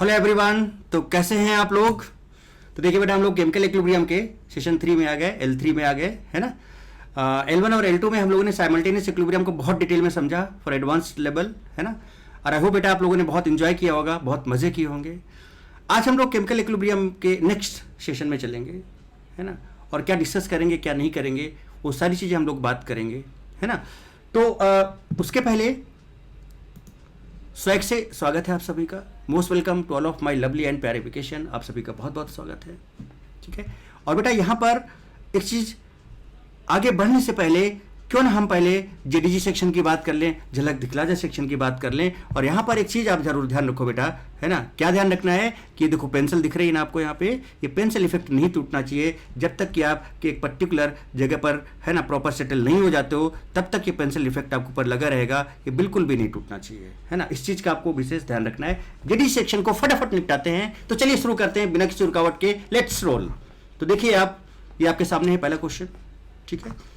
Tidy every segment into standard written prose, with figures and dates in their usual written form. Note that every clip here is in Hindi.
Hello everyone. तो कैसे हैं आप लोग? तो देखिए बेटा, हम लोग केमिकल इक्विलिब्रियम के सेशन 3 में आ गए, L3 में आ गए, है ना। L1 और L2 में हम लोगों ने साइमल्टेनियस इक्विलिब्रियम को बहुत डिटेल में समझा फॉर एडवांस लेवल, है ना। और आई होप बेटा आप लोगों ने बहुत इंजॉय किया होगा, बहुत मजे किए होंगे। आज हम लोग केमिकल इक्विलिब्रियम के नेक्स्ट सेशन में चलेंगे, है ना। और क्या डिस्कस करेंगे, क्या नहीं करेंगे, वो सारी चीज़ें हम लोग बात करेंगे, है ना। तो उसके पहले स्वैग से स्वागत है आप सभी का। Most welcome to all of my lovely and प्यारे वेकेशन। आप सभी का बहुत बहुत स्वागत है, ठीक है। और बेटा यहाँ पर एक चीज़ आगे बढ़ने से पहले क्यों ना हम पहले जेडीजी सेक्शन की बात कर लें, झलक दिखला जा सेक्शन की बात कर लें। और यहाँ पर एक चीज़ आप जरूर ध्यान रखो बेटा, है ना। क्या ध्यान रखना है कि देखो पेंसिल दिख रही है ना आपको यहाँ पे, ये पेंसिल इफेक्ट नहीं टूटना चाहिए जब तक कि आप कि एक पर्टिकुलर जगह पर, है ना, प्रॉपर सेटल नहीं हो जाते हो, तब तक ये पेंसिल इफेक्ट आपके ऊपर लगा रहेगा। ये बिल्कुल भी नहीं टूटना चाहिए, है ना। इस चीज़ का आपको विशेष ध्यान रखना है। जेडीजी सेक्शन को फटाफट निपटाते हैं। तो चलिए शुरू करते हैं बिना किसी रुकावट के। Let's roll. तो देखिए आप, ये आपके सामने है पहला क्वेश्चन, ठीक है।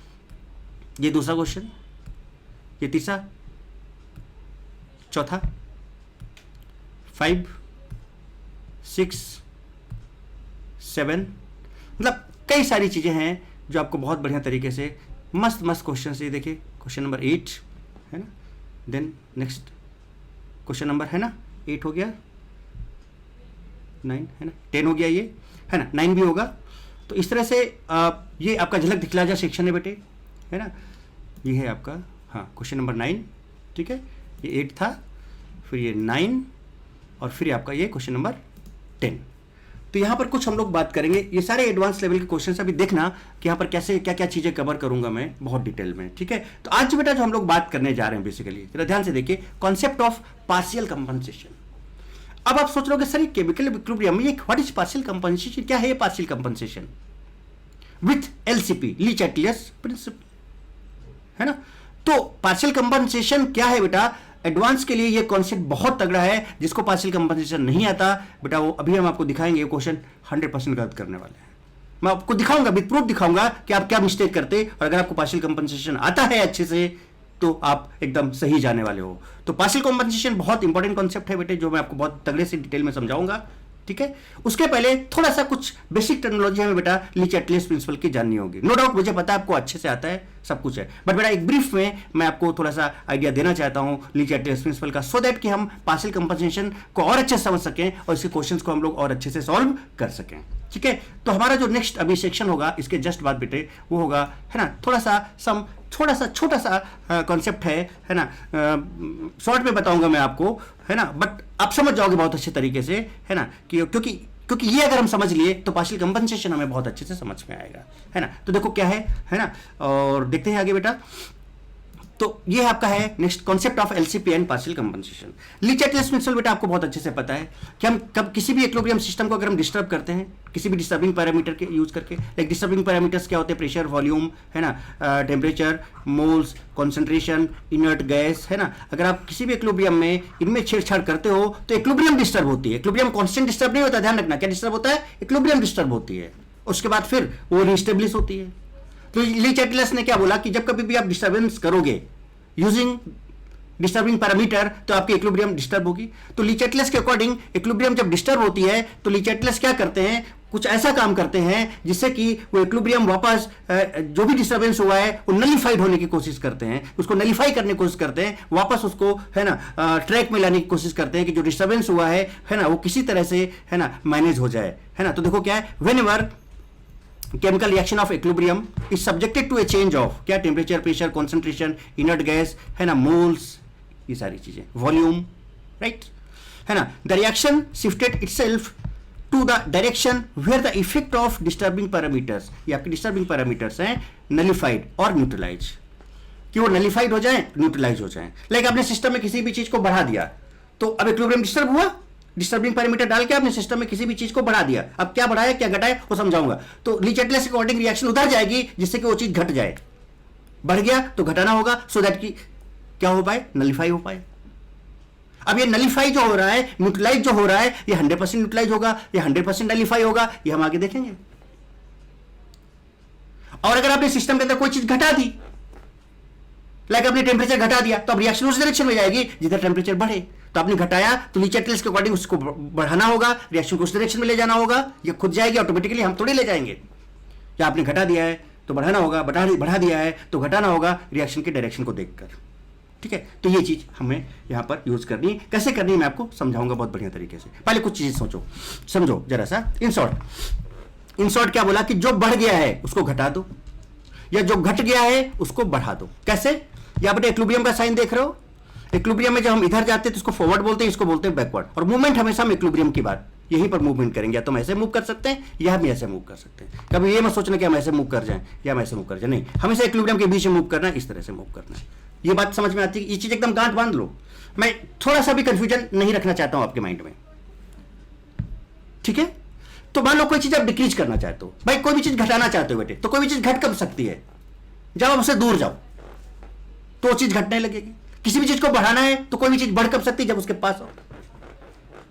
ये दूसरा क्वेश्चन, ये तीसरा, चौथा, 5, 6, 7, मतलब कई सारी चीज़ें हैं जो आपको बहुत बढ़िया तरीके से मस्त मस्त क्वेश्चन से। देखिए क्वेश्चन नंबर 8, है ना। देन नेक्स्ट क्वेश्चन नंबर, है ना, 8 हो गया, 9 है ना, 10 हो गया, ये है ना, 9 भी होगा। तो इस तरह से ये आपका झलक दिखला जा सेक्शन है बेटे, है ना। ये है आपका, हाँ, क्वेश्चन नंबर 9, ठीक है। ये 8 था, फिर ये 9, और फिर आपका ये क्वेश्चन नंबर 10। तो यहाँ पर कुछ हम लोग बात करेंगे। ये सारे एडवांस लेवल के क्वेश्चन अभी देखना कि यहाँ पर कैसे क्या क्या चीज़ें कवर करूंगा मैं बहुत डिटेल में, ठीक है। तो आज बेटा जो हम लोग बात करने जा रहे हैं बेसिकली, जरा ध्यान से देखिए, कॉन्सेप्ट ऑफ पार्शियल कंपनसेशन। अब आप सोच रहे हो कि सर ये केमिकल इक्विलिब्रियम में व्हाट इज पार्शियल कंपनसेशन, क्या है ये partial compensation with LCP, Le Chatelier's principle, है ना। तो पार्शियल कंपनसेशन क्या है बेटा, एडवांस के लिए ये कॉन्सेप्ट बहुत तगड़ा है। जिसको पार्शियल कंपनसेशन नहीं आता बेटा, वो अभी हम आपको दिखाएंगे, ये क्वेश्चन 100% गलत करने वाले हैं। मैं आपको दिखाऊंगा, विद प्रूफ दिखाऊंगा कि आप क्या मिस्टेक करते, और अगर आपको पार्शियल कंपनसेशन आता है अच्छे से तो आप एकदम सही जाने वाले हो। तो पार्शियल कंपनसेशन बहुत इंपॉर्टेंट कॉन्सेप्ट है बेटे, जो मैं आपको बहुत तगड़े से डिटेल में समझाऊंगा, ठीक है। उसके पहले थोड़ा सा कुछ बेसिक टेक्नोलॉजी हमें बेटा ली चैटलियस प्रिंसिपल की जाननी होगी। नो डाउट मुझे पता है आपको अच्छे से आता है, सब कुछ है, बट बेटा एक ब्रीफ में मैं आपको थोड़ा सा आइडिया देना चाहता हूं ली चैटलियस प्रिंसिपल का, सो दैट कि हम पार्शियल कंपनसेशन को और अच्छे से समझ सकें और इसके क्वेश्चंस को हम लोग और अच्छे से सॉल्व कर सकें, ठीक है। तो हमारा जो नेक्स्ट अभी सेक्शन होगा, इसके जस्ट बाद बेटे वो होगा, है ना, थोड़ा सा छोटा सा कॉन्सेप्ट है ना। शॉर्ट में बताऊंगा मैं आपको, है ना, बट आप समझ जाओगे बहुत अच्छे तरीके से, है ना, कि क्योंकि ये अगर हम समझ लिए तो पार्शियल कंपनसेशन हमें बहुत अच्छे से समझ में आएगा, है ना। तो देखो क्या है ना, और देखते हैं आगे बेटा। तो ये आपका है next concept of LCP and partial compensation. Le Chatelier's principle बेटा आपको बहुत अच्छे से पता है कि हम कब किसी भी इक्विलिब्रियम सिस्टम को अगर हम डिस्टर्ब करते हैं, किसी भी डिस्टर्बिंग पैरामीटर के यूज करके, लाइक डिस्टर्बिंग पैरामीटर्स क्या होते हैं, प्रेशर, वॉल्यूम, है ना, temperature, moles, concentration, inert gas, है ना। अगर आप किसी भी इक्विलिब्रियम में इनमें छेड़छाड़ करते हो तो इक्विलिब्रियम डिस्टर्ब होती है। इक्विलिब्रियम कांस्टेंट डिस्टर्ब नहीं होता, ध्यान रखना। क्या डिस्टर्ब होता है? इक्विलिब्रियम डिस्टर्ब होती है। उसके बाद फिर वो रीस्टेब्लिश होती है। तो ली चैटलियस ने क्या बोला कि जब कभी भी आप डिस्टर्बेंस करोगे यूजिंग डिस्टर्बिंग पैरामीटर तो आपकी इक्विलिब्रियम डिस्टर्ब होगी। तो ली चैटलियस के अकॉर्डिंग इक्विलिब्रियम जब डिस्टर्ब होती है तो ली चैटलियस क्या करते हैं, कुछ ऐसा काम करते हैं जिससे कि वो इक्विलिब्रियम वापस जो भी डिस्टर्बेंस हुआ है वो नलिफाइड होने की कोशिश करते हैं, उसको नलिफाई करने की कोशिश करते हैं, वापस उसको, है ना, ट्रैक में लाने की कोशिश करते हैं कि जो डिस्टर्बेंस हुआ है ना, वो किसी तरह से, है ना, मैनेज हो जाए, है ना। तो देखो क्या है, whenever chemical reaction of equilibrium is subjected to a change of क्या, temperature, pressure, concentration, inert gas, है ना, मोल्स, ये सारी चीजें, वॉल्यूम, राइट, है ना, the reaction shifted itself to the direction where the effect of disturbing parameters, ये आपके डिस्टर्बिंग पैरामीटर्स हैं, नलिफाइड और न्यूट्रलाइज, कि वो नलिफाइड हो जाए, न्यूट्रलाइज हो जाए। लाइक आपने सिस्टम में किसी भी चीज को बढ़ा दिया तो अब इक्विलिब्रियम डिस्टर्ब हुआ, डिस्टर्बिंग पैरामीटर डाल के आपने सिस्टम में किसी भी चीज को बढ़ा दिया। अब क्या बढ़ाया क्या घटाया वो समझाऊंगा। तो ली चैटलियस के अकॉर्डिंग रिएक्शन उधर जाएगी जिससे कि वो चीज घट जाए, बढ़ गया तो घटाना होगा, सो दैट कि क्या हो पाए, नलिफाई हो पाए। अब ये नलिफाई जो हो रहा है, न्यूट्रलाइज जो हो रहा है, ये 100% न्यूट्रलाइज होगा, ये 100% नलिफाई होगा, ये हम आगे देखेंगे। और अगर आपने सिस्टम के अंदर कोई चीज घटा दी, लाइक आपने टेम्परेचर घटा दिया, तो अब रिएक्शन उस डायरेक्शन में जाएगी जिधर टेम्परेचर बढ़े। तो आपने घटाया तो लीची एटलस के अकॉर्डिंग उसको बढ़ाना होगा, रिएक्शन को उस डायरेक्शन में ले जाना होगा, ये खुद जाएगी ऑटोमेटिकली, हम थोड़ी ले जाएंगे। या आपने घटा दिया है तो बढ़ाना होगा, बढ़ा दिया है तो घटाना होगा रिएक्शन के डायरेक्शन को देखकर। ठीक है, तो ये चीज हमें यहां पर यूज करनी है। कैसे करनी है मैं आपको समझाऊंगा बहुत बढ़िया तरीके से। पहले कुछ चीजें समझो जरा सा। इन शॉर्ट क्या बोला कि जो बढ़ गया है उसको घटा दो, या जो घट गया है उसको बढ़ा दो। कैसे? यहां पर इक्विलिब्रियम का साइन देख रहे हो। इक्विलिब्रियम में जब हम इधर जाते हैं तो इसको फॉरवर्ड बोलते हैं, इसको बोलते हैं बैकवर्ड। और मूवमेंट हमेशा हम इक्विलिब्रियम की बात यहीं पर मूवमेंट करेंगे। या तो हम ऐसे मूव कर सकते हैं या हम ऐसे मूव कर सकते हैं। कभी ये मत सोचना कि हम ऐसे मूव कर जाएं या हम ऐसे मूव कर जाए, नहीं, हमेशा इक्विलिब्रियम के बीच में मूव करना है, इस तरह से मूव करना है। ये बात समझ में आती है? ये चीज एकदम गांठ बांध लो। मैं थोड़ा सा भी कंफ्यूजन नहीं रखना चाहता हूं आपके माइंड में। ठीक है, तो मान लो कोई चीज आप डिक्रीज करना चाहते हो, भाई कोई भी चीज घटाना चाहते हो बेटे, तो कोई भी चीज घट कब सकती है? जब आप उससे दूर जाओ तो चीज घटने लगेगी। किसी भी चीज को बढ़ाना है तो कोई भी चीज बढ़ कब सकती है? जब उसके पास हो।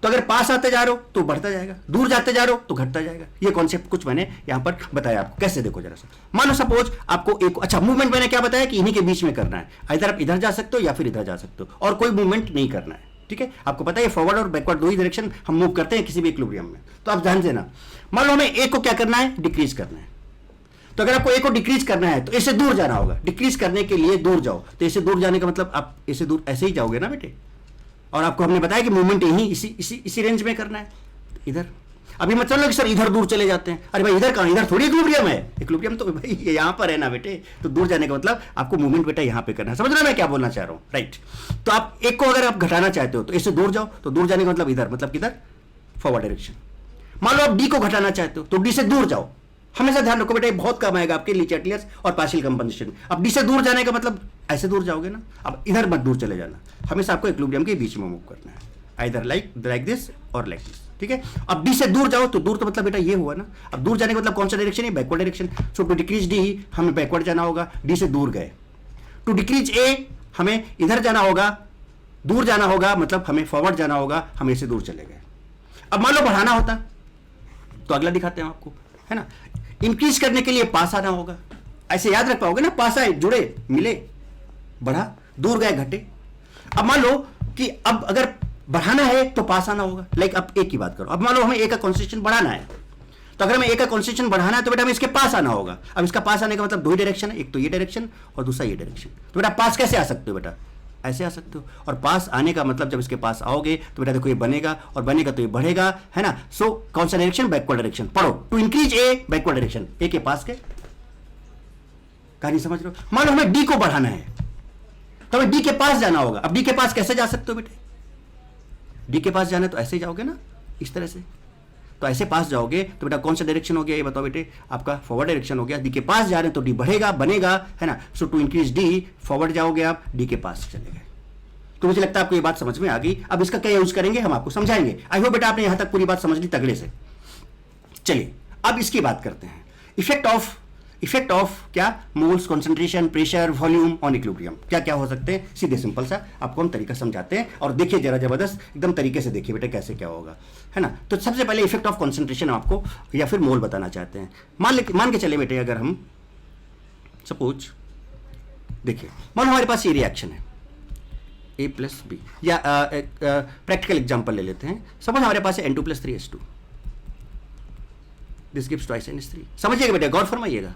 तो अगर पास आते जा रहे हो तो बढ़ता जाएगा, दूर जाते जा रहे हो तो घटता जाएगा। ये कॉन्सेप्ट कुछ मैंने यहां पर बताया आपको। कैसे? देखो जरा सा, मान लो सपोज आपको एक अच्छा मूवमेंट मैंने क्या बताया कि इन्हीं के बीच में करना है। इधर आप इधर जा सकते हो या फिर इधर जा सकते हो, और कोई मूवमेंट नहीं करना है। ठीक है, आपको पता है फॉरवर्ड और बैकवर्ड दो ही डायरेक्शन हम मूव करते हैं किसी भी इक्विलिब्रियम में। तो आप ध्यान देना, मान लो हमें ए को क्या करना है? डिक्रीज करना है। तो अगर आपको ए को डिक्रीज करना है तो इससे दूर जाना होगा। डिक्रीज करने के लिए दूर जाओ, तो इससे दूर जाने का मतलब आप इससे दूर ऐसे ही जाओगे ना बेटे। और आपको हमने बताया कि मूवमेंट यही इसी रेंज में करना है, इधर। अभी मत चलो कि सर इधर दूर चले जाते हैं। अरे भाई इधर कहां? इधर थोड़ी इक्विलिब्रियम है। इक्विलिब्रियम तो भाई यहां पर है ना बेटे। तो दूर जाने का मतलब आपको मूवमेंट बेटा यहां पे करना है। समझ रहे हो मैं क्या बोलना चाह रहा हूं? राइट। तो आप एक को अगर आप घटाना चाहते हो तो इससे दूर जाओ, तो दूर जाने का मतलब इधर, मतलब किधर? Forward direction. मान लो आप डी को घटाना चाहते हो तो डी से दूर जाओ। हमेशा ध्यान रखो बेटा, बहुत कम आएगा आपके लीची एटलस और पार्शियल कंपनसेशन। अब डी से दूर जाने का मतलब ऐसे दूर जाओगे ना, अब इधर मत दूर चले जाना। हमेशा आपको इक्विलिब्रियम के बीच में मूव करना है, आइदर लाइक दिस और लाइक दिस। ठीक है, अब डी से दूर जाओ तो दूर तो मतलब बेटा ये हुआ ना। अब दूर जाने का मतलब कौन सा डायरेक्शन है? Backward direction. So to decrease D हमें बैकवर्ड जाना होगा, डी से दूर गए। टू डिक्रीज ए हमें इधर जाना होगा, दूर जाना होगा, मतलब हमें फॉरवर्ड जाना होगा, हम इससे दूर चले गए। अब मान लो बढ़ाना होता तो अगला दिखाते हैं आपको, है ना। इंक्रीज करने के लिए पास आना होगा, ऐसे याद रख पाओगे ना, पास आए, जुड़े, मिले, बढ़ा, दूर गए, घटे। अब मान लो कि अब अगर बढ़ाना है तो पास आना होगा। लाइक अब ए की बात करो, अब मान लो हमें ए का कॉन्सेंट्रेशन बढ़ाना है, तो अगर हमें ए का कॉन्सेंट्रेशन बढ़ाना है तो बेटा हमें इसके पास आना होगा। अब इसका पास आने का मतलब दो ही डायरेक्शन है, एक तो ये डायरेक्शन और दूसरा ये डायरेक्शन। तो बेटा पास कैसे आ सकते हो? बेटा ऐसे आ सकते हो। और पास आने का मतलब जब इसके पास आओगे तो बेटा देखो ये बनेगा, और बनेगा तो ये बढ़ेगा, है ना। सो कौन सा डायरेक्शन? Backward direction. पढ़ो, to increase A backward direction, A के पास के। कहानी समझ रहे हो? मान लो हमें डी को बढ़ाना है तो हमें डी के पास जाना होगा। अब डी के पास कैसे जा सकते हो बेटे? डी के पास जाना है तो ऐसे ही जाओगे ना, इस तरह से। तो ऐसे पास जाओगे तो बेटा कौन सा डायरेक्शन हो गया ये बताओ बेटे? आपका फॉरवर्ड डायरेक्शन हो गया। डी के पास जा रहे हैं तो डी बढ़ेगा, बनेगा, है ना। सो टू इंक्रीज डी, फॉरवर्ड जाओगे आप, डी के पास चले गए। तो मुझे लगता है आपको ये बात समझ में आ गई। अब इसका क्या यूज करेंगे हम आपको समझाएंगे। आई होप बेटा आपने यहां तक पूरी बात समझ ली तगड़े से। चलिए अब इसकी बात करते हैं। इफेक्ट ऑफ क्या? Moles, concentration, pressure, volume on equilibrium. क्या क्या हो सकते हैं? सीधे सिंपल सा आपको हम तरीका समझाते हैं, और देखिए जरा जबरदस्त एकदम तरीके से देखिए बेटा कैसे क्या होगा, है ना। तो सबसे पहले इफेक्ट ऑफ कंसंट्रेशन आपको या फिर मोल बताना चाहते हैं। मान के चले बेटे, अगर हम सपोज देखिए, मान हमारे पास ये रिएक्शन है A प्लस बी, या प्रैक्टिकल एग्जाम्पल ले लेते हैं। सपोज हमारे पास है N2+3S2, this gives twice NH3। समझिएगा बेटा, गौर फरमाइएगा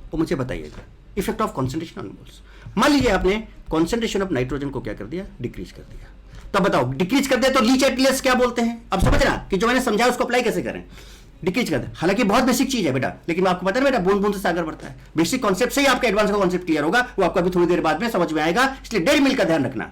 और मुझे बताइएगा effect of concentration on moles. मान लीजिए आपने कॉन्सेंट्रेशन ऑफ नाइट्रोजन को क्या कर दिया? डिक्रीज कर दिया। तब बताओ डिक्रीज कर दिया तो लीच एटलस क्या बोलते हैं? अब समझना कि जो मैंने समझाया उसको अप्लाई कैसे करें। डिक्रीज कर दिया, हालांकि बहुत बेसिक चीज है बेटा, लेकिन आपको पता है बेटा बूंद बूंद से सागर बढ़ता है। बेसिक कॉन्सेप्ट से ही आपका एडवांस का कॉन्सेप्ट क्लियर होगा, वो आपको अभी थोड़ी देर बाद में समझ में आएगा। इसलिए डेढ़ मिल का ध्यान रखना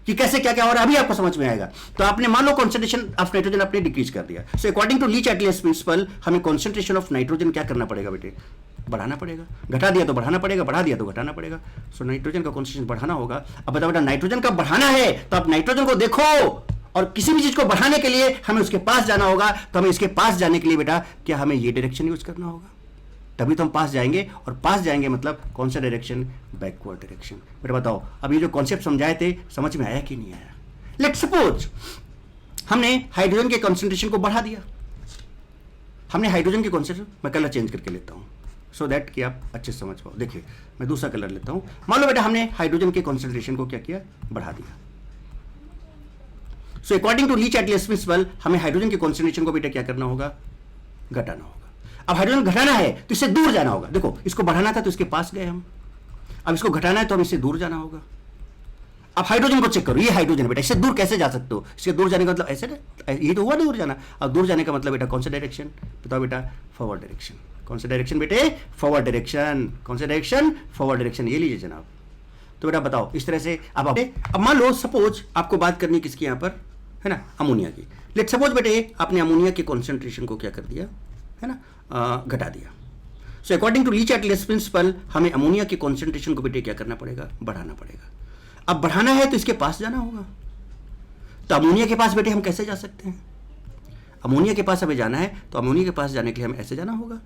कि कैसे क्या क्या हो रहा है, अभी आपको समझ में आएगा। तो आपने मान लो कॉन्सेंट्रेशन ऑफ नाइट्रोजन आपने डिक्रीज कर दिया। So according to Le Chatelier's principle हमें कॉन्सेंट्रेशन ऑफ नाइट्रोजन क्या करना पड़ेगा बेटे? बढ़ाना पड़ेगा। घटा दिया तो बढ़ाना पड़ेगा, बढ़ा दिया तो घटाना पड़ेगा। सो नाइट्रोजन का कॉन्सेंट्रेशन बढ़ाना होगा। अब बताओ बेटा, नाइट्रोजन का बढ़ाना है तो आप नाइट्रोजन को देखो, और किसी भी चीज को बढ़ाने के लिए हमें उसके पास जाना होगा। तो हमें इसके पास जाने के लिए बेटा क्या हमें ये डायरेक्शन यूज करना होगा, तभी तो हम पास जाएंगे। और पास जाएंगे मतलब कौन सा डायरेक्शन? Backward direction. बेटा बताओ, अब ये जो कॉन्सेप्ट समझाए थे समझ में आया कि नहीं आया? लेट्स सपोज हमने हाइड्रोजन के कॉन्सेंट्रेशन को बढ़ा दिया। हमने हाइड्रोजन के कॉन्सेंट्रेशन, मैं कलर चेंज करके लेता हूं, सो दैट कि आप अच्छे से समझ पाओ। देखिए मैं दूसरा कलर लेता हूं। मान लो बेटा हमने हाइड्रोजन के कॉन्सेंट्रेशन को क्या किया, बढ़ा दिया। So according to Le Chatelier's principle हमें हाइड्रोजन के कॉन्सेंट्रेशन को बेटा क्या करना होगा, घटाना होगा। अब हाइड्रोजन घटाना है तो इससे दूर जाना होगा। देखो इसको बढ़ाना था तो इसके पास गए हम, अब इसको घटाना है तो हम इससे दूर जाना होगा। अब हाइड्रोजन को चेक करो, ये हाइड्रोजन बेटा, इससे दूर कैसे जा सकते हो? इससे दूर जाने का मतलब ऐसे ना, ये तो हुआ दूर जाना। अब दूर जाने का मतलब बेटा कौन सा डायरेक्शन बताओ बेटा, फॉरवर्ड डायरेक्शन। कौन सा डायरेक्शन बेटे, फॉरवर्ड डायरेक्शन। कौन सा डायरेक्शन, फॉरवर्ड डायरेक्शन। ये लीजिए जनाब। तो बेटा बताओ इस तरह से अब मान लो सपोज आपको बात करनी किसकी यहाँ पर है ना, अमोनिया की। लेट सपोज बेटे आपने अमोनिया के कॉन्सेंट्रेशन को क्या कर दिया है ना, घटा दिया। So according to Le Chatelier's principle हमें अमोनिया के कॉन्सेंट्रेशन को बेटे क्या करना पड़ेगा, बढ़ाना पड़ेगा। अब बढ़ाना है तो इसके पास जाना होगा। तो अमोनिया के पास बेटे हम कैसे जा सकते हैं? अमोनिया के पास हमें जाना है तो अमोनिया के पास जाने के लिए हमें ऐसे जाना होगा।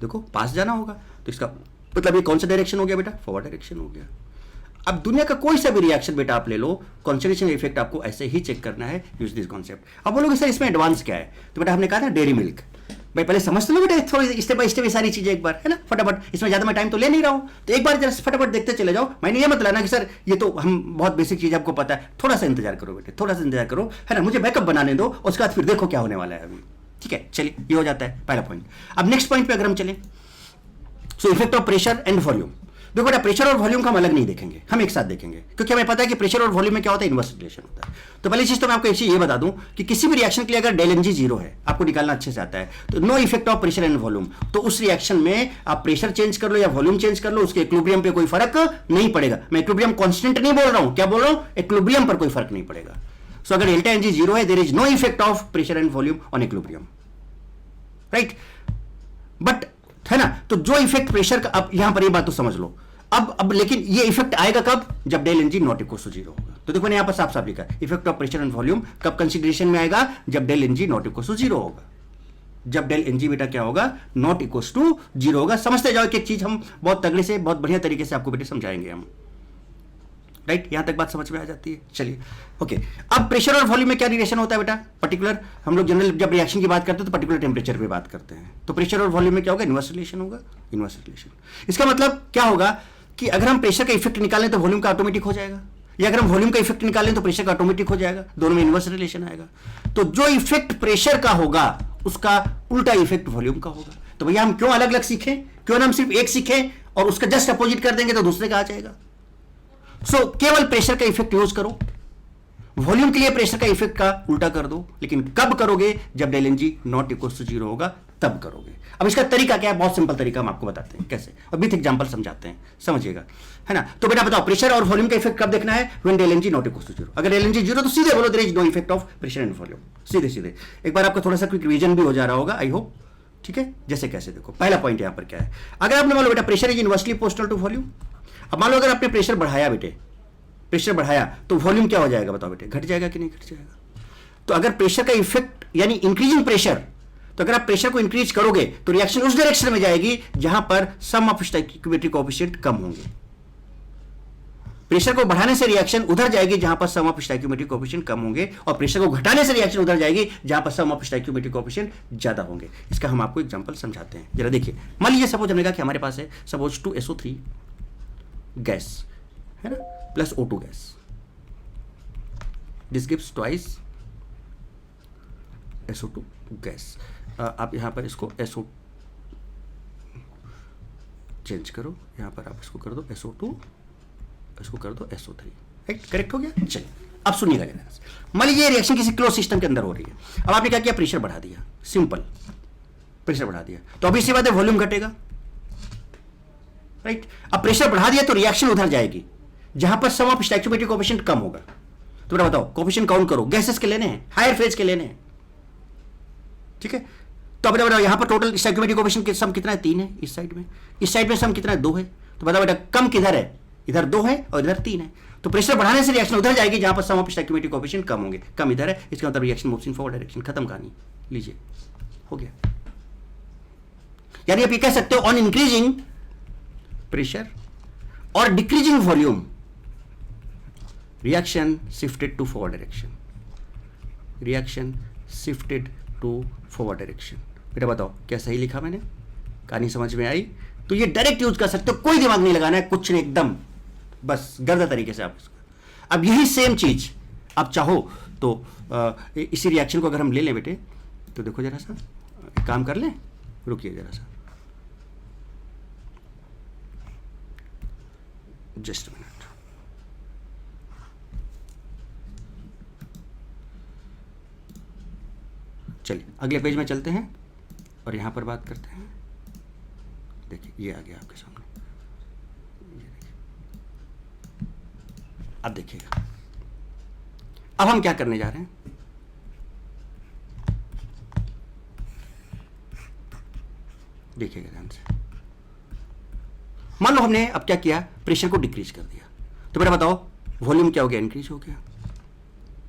देखो पास जाना होगा तो इसका मतलब ये कौन सा डायरेक्शन हो गया बेटा, फॉरवर्ड डायरेक्शन हो गया। अब दुनिया का कोई सा भी रिएक्शन बेटा आप ले लो, कॉन्सेंट्रेशन इफेक्ट आपको ऐसे ही चेक करना है, यूज दिस कॉन्सेप्ट। अब बोलोगे सर इसमें एडवांस क्या है? तो बेटा हमने कहा था डेयरी मिल्क। भाई पहले समझ लो बेटा थोड़ी स्टेप बाय स्टेप ये सारी चीजें एक बार है ना, फटाफट। इसमें ज्यादा मैं टाइम तो ले नहीं रहा हूं, तो एक बार जरा फटाफट देखते चले जाओ। मैंने ये मत लाना कि सर ये तो हम बहुत बेसिक चीज आपको पता है। थोड़ा सा इंतजार करो बेटे, थोड़ा सा इंतजार करो है ना, मुझे बैकअप बनाने दो, उसके बाद फिर देखो क्या होने वाला है अभी। ठीक है चलिए, ये हो जाता है पहला पॉइंट। अब नेक्स्ट पॉइंट पे अगर हम चलें, so effect of pressure and volume. देखो बेटा प्रेशर और वॉल्यूम का हम अलग नहीं देखेंगे, हम एक साथ देखेंगे, क्योंकि हमें पता है कि प्रेशर और वॉल्यूम में क्या होता है, इनवर्स रिलेशन होता है। तो पहली चीज तो मैं आपको एक चीज ये बता दूं कि किसी भी रिएक्शन के लिए अगर डेल एनजी 0 है, आपको निकालना अच्छे से आता है, तो no effect of pressure and volume. तो उस रिएक्शन में आप प्रेशर चेंज कर लो या वॉल्यूम चेंज कर लो, उसके इक्विलिब्रियम पे कोई फर्क नहीं पड़ेगा। मैं इक्विलिब्रियम कांस्टेंट नहीं बोल रहा हूं, क्या बोल रहा हूं, इक्विलिब्रियम पर कोई फर्क नहीं पड़ेगा। सो अगर डेल्टा एनजी 0 है, there is no effect of pressure and volume on equilibrium, right. But है ना, तो जो इफेक्ट प्रेशर का, अब यहां पर ये बात तो समझ लो। अब लेकिन ये इफेक्ट आएगा कब, जब del N G not equal to 0 होगा। तो देखो मैंने यहां पर साफ साफ लिखा है, effect of pressure and volume कब कंसीडरेशन में आएगा, जब del N G not equal to 0 होगा। जब डेल एनजी बेटा क्या होगा, नॉट इक्वल टू 0 होगा। समझते जाओ कि एक चीज हम बहुत तगड़े से, बहुत बढ़िया तरीके से आपको बेटे समझाएंगे हम, राइट। यहां तक बात समझ में आ जाती है। चलिए ओके। अब प्रेशर और वॉल्यूम में क्या रिलेशन होता है बेटा, पर्टिकुलर हम लोग जनरल जब रिएक्शन की बात करते हैं तो पर्टिकुलर टेम्परेचर पे बात करते हैं। तो प्रेशर और वॉल्यूम में क्या होगा, इनवर्स रिलेशन होगा, इनवर्स रिलेशन। इसका मतलब क्या होगा कि अगर हम प्रेशर का इफेक्ट निकालें तो वॉल्यूम का ऑटोमेटिक हो जाएगा, या अगर हम वॉल्यूम का इफेक्ट निकालें तो प्रेशर का ऑटोमेटिक हो जाएगा। दोनों में इनवर्स रिलेशन आएगा। तो जो इफेक्ट प्रेशर का होगा उसका उल्टा इफेक्ट वॉल्यूम का होगा। तो भैया हम क्यों अलग अलग सीखें, क्यों ना हम सिर्फ एक सीखें और उसका जस्ट अपोजिट कर देंगे तो दूसरे का आ जाएगा। सो केवल प्रेशर का इफेक्ट यूज करो, वॉल्यूम के लिए प्रेशर का इफेक्ट का उल्टा कर दो। लेकिन कब करोगे, जब del N G not equal to 0 होगा तब करोगे। अब इसका तरीका क्या है, बहुत सिंपल तरीका हम आपको बताते हैं कैसे, और विथ एग्जांपल समझाते हैं, समझिएगा है ना। तो बेटा बताओ प्रेशर और वॉल्यूम का इफेक्ट कब देखना है, when del N G not equal to 0। अगर डेल एनजी 0 तो सीधे बोलो there is no effect of pressure and volume, सीधे सीधे। एक बार आपका थोड़ा सा क्विक रिवीजन भी हो जा रहा होगा आई होप, ठीक है। जैसे कैसे देखो, पहला पॉइंट यहां पर क्या है, अगर आपने मान लो बेटा pressure is inversely proportional to volume. अब मान लो अगर आपने प्रेशर बढ़ाया बेटे, प्रेशर बढ़ाया तो वॉल्यूम क्या हो जाएगा बताओ बेटे, घट जाएगा कि नहीं घट जाएगा। तो अगर प्रेशर का इफेक्ट यानी इंक्रीजिंग प्रेशर, तो अगर आप प्रेशर को इंक्रीज करोगे तो रिएक्शन उस डायरेक्शन में जाएगी जहां पर सम ऑफ स्टोइकियोमेट्रिक कोएफिशिएंट कम होंगे। प्रेशर को बढ़ाने से रिएक्शन उधर जाएगी जहां पर सम ऑफ स्टोइकियोमेट्रिक कोएफिशिएंट कम होंगे, और प्रेशर को घटाने से रिएक्शन उधर जाएगी जहां पर सम ऑफ स्टोइकियोमेट्रिक कोएफिशिएंट ज्यादा होंगे। इसका हम आपको एग्जांपल समझाते हैं, जरा देखिए। मान लीजिए सपोज हमने कहा कि हमारे पास है सपोज 2SO3 गैस है ना, plus O2 gas, this gives twice SO2 gas. आप यहां पर इसको SO चेंज करो, यहां पर आप इसको कर दो SO2, इसको कर दो SO3, राइट, करेक्ट हो गया। चलिए अब सुनिएगा जरा। मान लीजिए रिएक्शन किसी क्लोज सिस्टम के अंदर हो रही है। अब आपने क्या किया, प्रेशर बढ़ा दिया, सिंपल प्रेशर बढ़ा दिया, तो अभी इसी बात है वॉल्यूम घटेगा, राइट। अब प्रेशर बढ़ा दिया तो रिएक्शन उधर जाएगी जहां पर सम ऑफ स्टोइकियोमेट्रिक कोएफिशिएंट कम होगा। तो बेटा बताओ कोएफिशिएंट काउंट करो, गैसेस के लेने हैं, हायर फेज के लेने हैं, ठीक है। तो बेटा बताओ यहां पर टोटल स्टोइकियोमेट्रिक कोएफिशिएंट के सम कितना है, 3 है इस साइड में, इस साइड में सम कितना है, 2 है। तो बताओ बेटा कम किधर है, इधर 2 है और इधर 3 है। तो प्रेशर बढ़ाने से रिएक्शन उधर जाएगी जहां पर सम ऑफ स्टोइकियोमेट्रिक कोएफिशिएंट कम होंगे, कम इधर है, इसका मतलब reaction moves in forward direction, खत्म कहानी, लीजिए हो गया। यानी आप ये कह सकते हो ऑन इंक्रीजिंग प्रेशर और decreasing volume reaction shifted to forward direction, reaction shifted to forward direction. बेटा बताओ क्या सही लिखा मैंने, कहानी समझ में आई, तो ये डायरेक्ट यूज कर सकते हो, कोई दिमाग नहीं लगाना है, कुछ नहीं, एकदम बस गर्दा तरीके से आप इसको। अब यही सेम चीज आप चाहो तो इसी रिएक्शन को अगर हम ले लें बेटे, तो देखो जरा सा एक काम कर लें, रुकिए जरा सा, जस्ट मिनट। चलिए अगले पेज में चलते हैं और यहां पर बात करते हैं। देखिए ये आ गया आपके सामने, ये देखिए, अब देखिएगा अब हम क्या करने जा रहे हैं। देखिएगा ध्यान से, मान लो हमने अब क्या किया, प्रेशर को डिक्रीज कर दिया, तो बेटा बताओ वॉल्यूम क्या हो गया, इंक्रीज हो गया,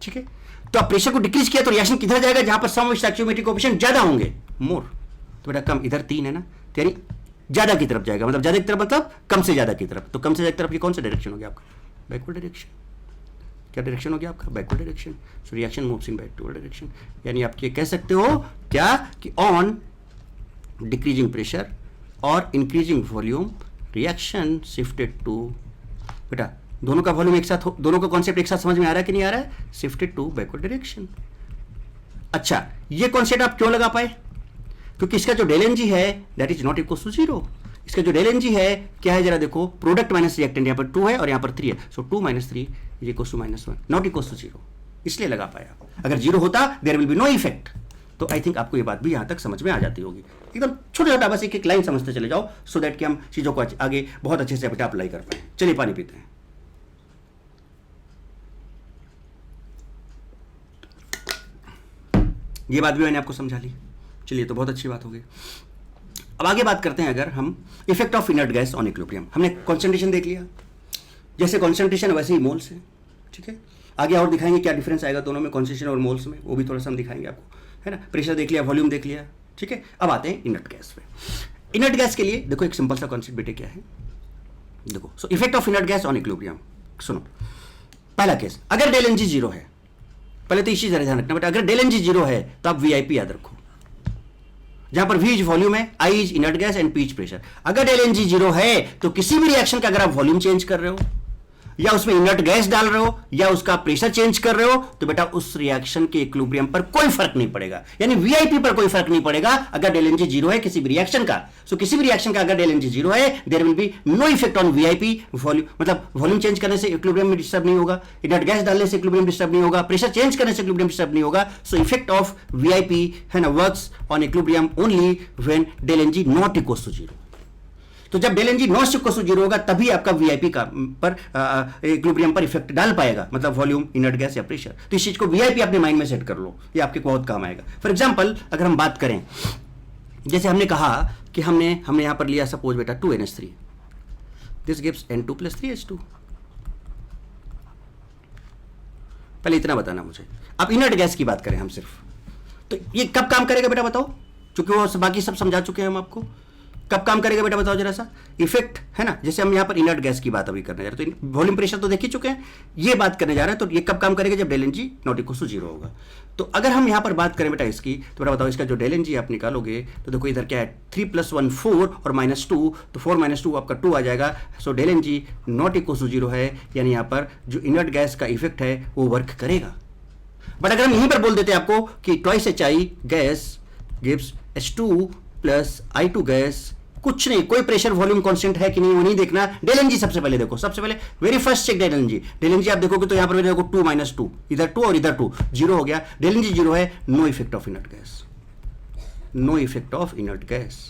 ठीक है। तो अब प्रेशर को डिक्रीज किया तो रिएक्शन किधर जाएगा, जहां पर सम ऑफ स्टोइकियोमेट्रिक कोएफिशिएंट ज्यादा होंगे, मोर। तो बेटा कम, इधर 3 है ना, यानी ज्यादा की तरफ जाएगा, मतलब ज्यादा की तरफ मतलब कम से ज्यादा की तरफ। तो कम से ज्यादा की तरफ ये कौन सा डायरेक्शन हो गया आपका, बैकवर्ड डायरेक्शन। क्या डायरेक्शन हो गया आपका, backward direction. So reaction moves in backward direction, यानी आप ये कह सकते हो क्या कि ऑन डिक्रीजिंग प्रेशर और increasing volume reaction shifted to, बेटा दोनों का वॉल्यूम एक साथ, दोनों का कॉन्सेप्ट एक साथ समझ में आ रहा है कि नहीं आ रहा है, शिफ्टेड टू बैकवर्ड डायरेक्शन। अच्छा ये कॉन्सेप्ट आप क्यों लगा पाए, क्योंकि इसका जो डेल एन जी है that is not equal to 0। इसका जो डेल एन जी है क्या है, जरा देखो, प्रोडक्ट माइनस रिएक्टेंट, यहाँ पर 2 है और यहाँ पर 3 है, so 2 - 3 is equal to -1, not equal to 0, इसलिए लगा पाया। अगर 0 होता there will be no effect. तो आई थिंक आपको ये बात भी यहाँ तक समझ में आ जाती होगी, एकदम छोटा छोटा, बस एक एक लाइन समझते चले जाओ, सो दैट कि हम चीज़ों को आगे बहुत अच्छे से बेटा अप्लाई कर पाए। चलिए पानी पीते हैं। ये बात भी मैंने आपको समझा ली, चलिए तो बहुत अच्छी बात हो गई। अब आगे बात करते हैं अगर हम effect of inert gas on equilibrium. हमने कॉन्सेंट्रेशन देख लिया, जैसे कॉन्सेंट्रेशन वैसे ही मोल्स है, ठीक है। आगे और दिखाएंगे क्या डिफरेंस आएगा दोनों में, कॉन्सेंट्रेशन और मोल्स में, वो भी थोड़ा सा हम दिखाएंगे आपको, है ना। प्रेशर देख लिया, वॉल्यूम देख लिया, ठीक है। अब आते हैं इनर्ट गैस पे। इनर्ट गैस के लिए देखो एक सिंपल सा कॉन्सेप्ट बेटे क्या है, देखो। So effect of inert gas on equilibrium, सुनो। पहला केस, अगर डेल एन जी 0 है, पहले तो इस चीज ध्यान रखना बेटा, अगर डेल एन जी 0 है तो आप वीआईपी याद रखो, जहां पर V इज वॉल्यूम है, I is inert gas and P is pressure. अगर डेल एन जी 0 है तो किसी भी रिएक्शन का अगर आप वॉल्यूम चेंज कर रहे हो या उसमें इनर्ट गैस डाल रहे हो या उसका प्रेशर चेंज कर रहे हो, तो बेटा उस रिएक्शन के इक्विलिब्रियम पर कोई फर्क नहीं पड़ेगा, यानी वीआईपी पर कोई फर्क नहीं पड़ेगा अगर डेल एन जी 0 है किसी भी रिएक्शन का। सो किसी भी रिएक्शन का अगर डेल एन जी 0 है, there will be no effect on VIP, volume मतलब वॉल्यूम चेंज करने से इक्विलिब्रियम में डिस्टर्ब नहीं होगा, इनर्ट गैस डालने से इक्विलिब्रियम डिस्टर्ब नहीं होगा, प्रेशर चेंज करने से इक्विलिब्रियम डिस्टर्ब नहीं होगा। सो इफेक्ट ऑफ वीआईपी है ना works on equilibrium only when del N G not equal to 0। तो जब del N G not equal to 0 होगा तभी आपका वीआईपी का पर इक्विलिब्रियम पर इफेक्ट डाल पाएगा, मतलब वॉल्यूम, इनर्ट गैस या प्रेशर। तो इस चीज को वीआईपी अपने माइंड में सेट कर लो, ये आपके बहुत काम आएगा। फॉर एग्जांपल अगर हम बात करें, जैसे हमने कहा कि हमने यहां पर लिया सपोज बेटा 2NH3, this gives N2 + 3H2। पहले इतना बताना मुझे। अब इनर्ट गैस की बात करें हम सिर्फ, तो ये कब काम करेगा बेटा बताओ, क्योंकि वो बाकी सब समझा चुके हैं हम आपको। कब काम करेगा बेटा बताओ जरा सा, इफेक्ट है ना। जैसे हम यहां पर इनर्ट गैस की बात अभी करने जा रहे हैं, तो वॉल्यूम प्रेशर तो देख ही चुके हैं, ये बात करने जा रहे हैं। तो ये कब काम करेगा, जब del N G not equal to 0 होगा। तो अगर हम यहां पर बात करें बेटा इसकी, तो बेटा बताओ इसका जो डेल एन जी आप निकालोगे तो देखो इधर क्या है, 3 + 1 4 और -2, तो 4 - 2 आपका 2 आ जाएगा। So del N G not equal to 0 है, यानी यहां पर जो इनर्ट गैस का इफेक्ट है वो वर्क करेगा। बट अगर हम यहीं पर बोल देते आपको कि twice HI gas gives H2 + I2 gas, कुछ नहीं, कोई प्रेशर वॉल्यूम कांस्टेंट है कि नहीं वो नहीं देखना, डेल एन जी सबसे पहले देखो, सबसे पहले very first check del N G. Del N G आप देखोगे तो यहां पर देखो 2 - 2, इधर 2 और इधर 2, 0 हो गया। डेल एन जी 0 है, no effect of inert gas, no effect of inert gas.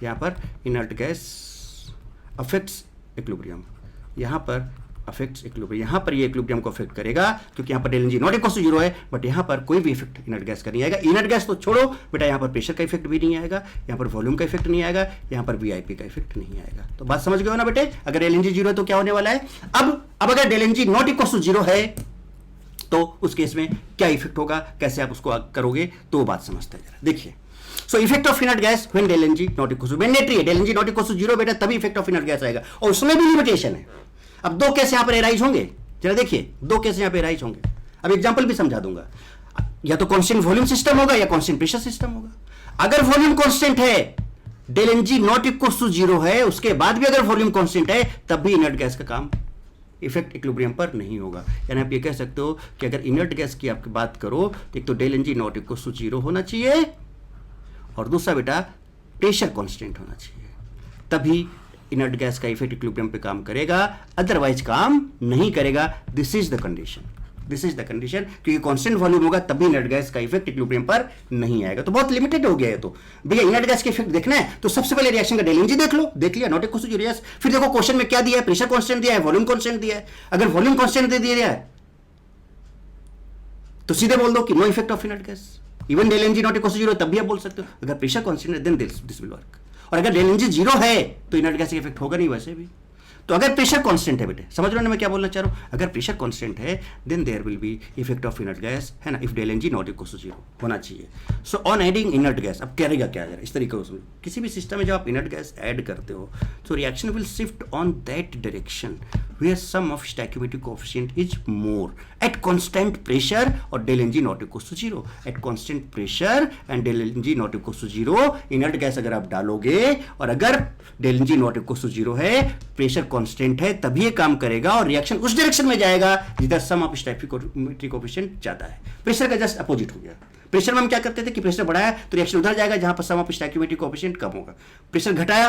यहां पर इनर्ट गैस अफेक्ट्स इक्विलिब्रियम, यहां पर अफेक्ट्स इक्विलिब्रियम, यहां पर ये इक्विलिब्रियम को अफेक्ट करेगा क्योंकि यहां पर del N G not equal to 0 है। बट यहां पर कोई भी इफेक्ट इनर्ट गैस का नहीं आएगा। इनर्ट गैस तो छोड़ो बेटा, यहां पर प्रेशर का इफेक्ट भी नहीं आएगा, यहां पर वॉल्यूम का इफेक्ट नहीं आएगा, यहां पर वीआईपी का इफेक्ट नहीं आएगा। तो बात समझ गए हो ना बेटे। अगर डेल एन जी 0 है तो क्या होने वाला है, अब अगर del N G not equal to 0 है तो उस केस में क्या इफेक्ट होगा, कैसे आप उसको करोगे, तो वो बात समझते हैं जरा। देखिए, so effect of inert gas when del N G not equal to, mandatory है, del N G not equal to 0 बेटा तभी इफेक्ट ऑफ इनर्ट गैस आएगा, और उसमें भी लिमिटेशन है। अब 2 केस यहां पर एराइज होंगे, जरा देखिए 2 केस यहां पर एराइज होंगे। अब एग्जांपल भी समझा दूंगा, या तो कांस्टेंट वॉल्यूम सिस्टम होगा या कांस्टेंट प्रेशर सिस्टम होगा। अगर वॉल्यूम कांस्टेंट है del N G not equal to zero है, उसके बाद भी अगर वॉल्यूम कांस्टेंट है, तब भी इनर्ट गैस का काम इफेक्ट इक्विलिब्रियम पर नहीं होगा। यानी आप ये कह सकते हो कि अगर इनर्ट गैस की आपकी बात करो तो एक तो del N G not equal to zero होना चाहिए, और दूसरा बेटा प्रेशर कांस्टेंट होना चाहिए, तभी इनर्ट गैस का इफेक्ट इक्विलिब्रियम पे काम करेगा, अदरवाइज काम नहीं करेगा। This is the condition, this is the condition, क्योंकि कांस्टेंट वॉल्यूम होगा तभी इनर्ट गैस का इफेक्ट इक्विलिब्रियम पर नहीं आएगा। तो बहुत लिमिटेड हो गया है। तो भैया इनर्ट गैस के इफेक्ट देखना है तो सबसे पहले रिएक्शन का डेल एन जी देख लो, देख लिया, नॉट इक्वल टू जीरो। फिर देखो क्वेश्चन में क्या दिया है, प्रेशर कांस्टेंट दिया है, वॉल्यूम कांस्टेंट दिया है। अगर वॉल्यूम कांस्टेंट दे दिया है तो सीधे बोल दो कि no effect of inert gas, even del N G not equal to zero, तब भी आप बोल सकते हो। अगर प्रेशर कांस्टेंट है देन दिस विल वर्क, और अगर डेल एन जी जीरो है तो इनर्ट गैस इफेक्ट होगा नहीं वैसे भी। तो अगर प्रेशर कांस्टेंट है बेटे, समझ रहे हो ना मैं क्या बोलना चाह रहा हूं, अगर प्रेशर कांस्टेंट है then there will be effect of inert gas, है ना, if del N G not equal to zero होना चाहिए। So on adding inert gas, अब करेगा क्या जरा इस तरीके से, किसी भी सिस्टम में जब आप इनर्ट गैस ऐड करते हो तो reaction will shift on that direction where sum of stoichiometric coefficient is more at constant pressure और del ng not equals to zero, at constant pressure and del ng not equals to zero inert gas अगर आप डालोगे, और अगर del ng not equals to zero है, प्रेशर कांस्टेंट है, तभी ये काम करेगा और रिएक्शन उस डायरेक्शन में जाएगा जिधर सम ऑफ स्टोइकियोमेट्रिक कोएफिशिएंट ज्यादा है। प्रेशर का जस्ट अपोजिट हो गया। प्रेशर में हम क्या करते थे कि प्रेशर बढ़ाया तो रिएक्शन उधर जाएगा जहां पर सम ऑफ स्टोइकियोमेट्रिक कोएफिशिएंट कम होगा, प्रेशर घटाया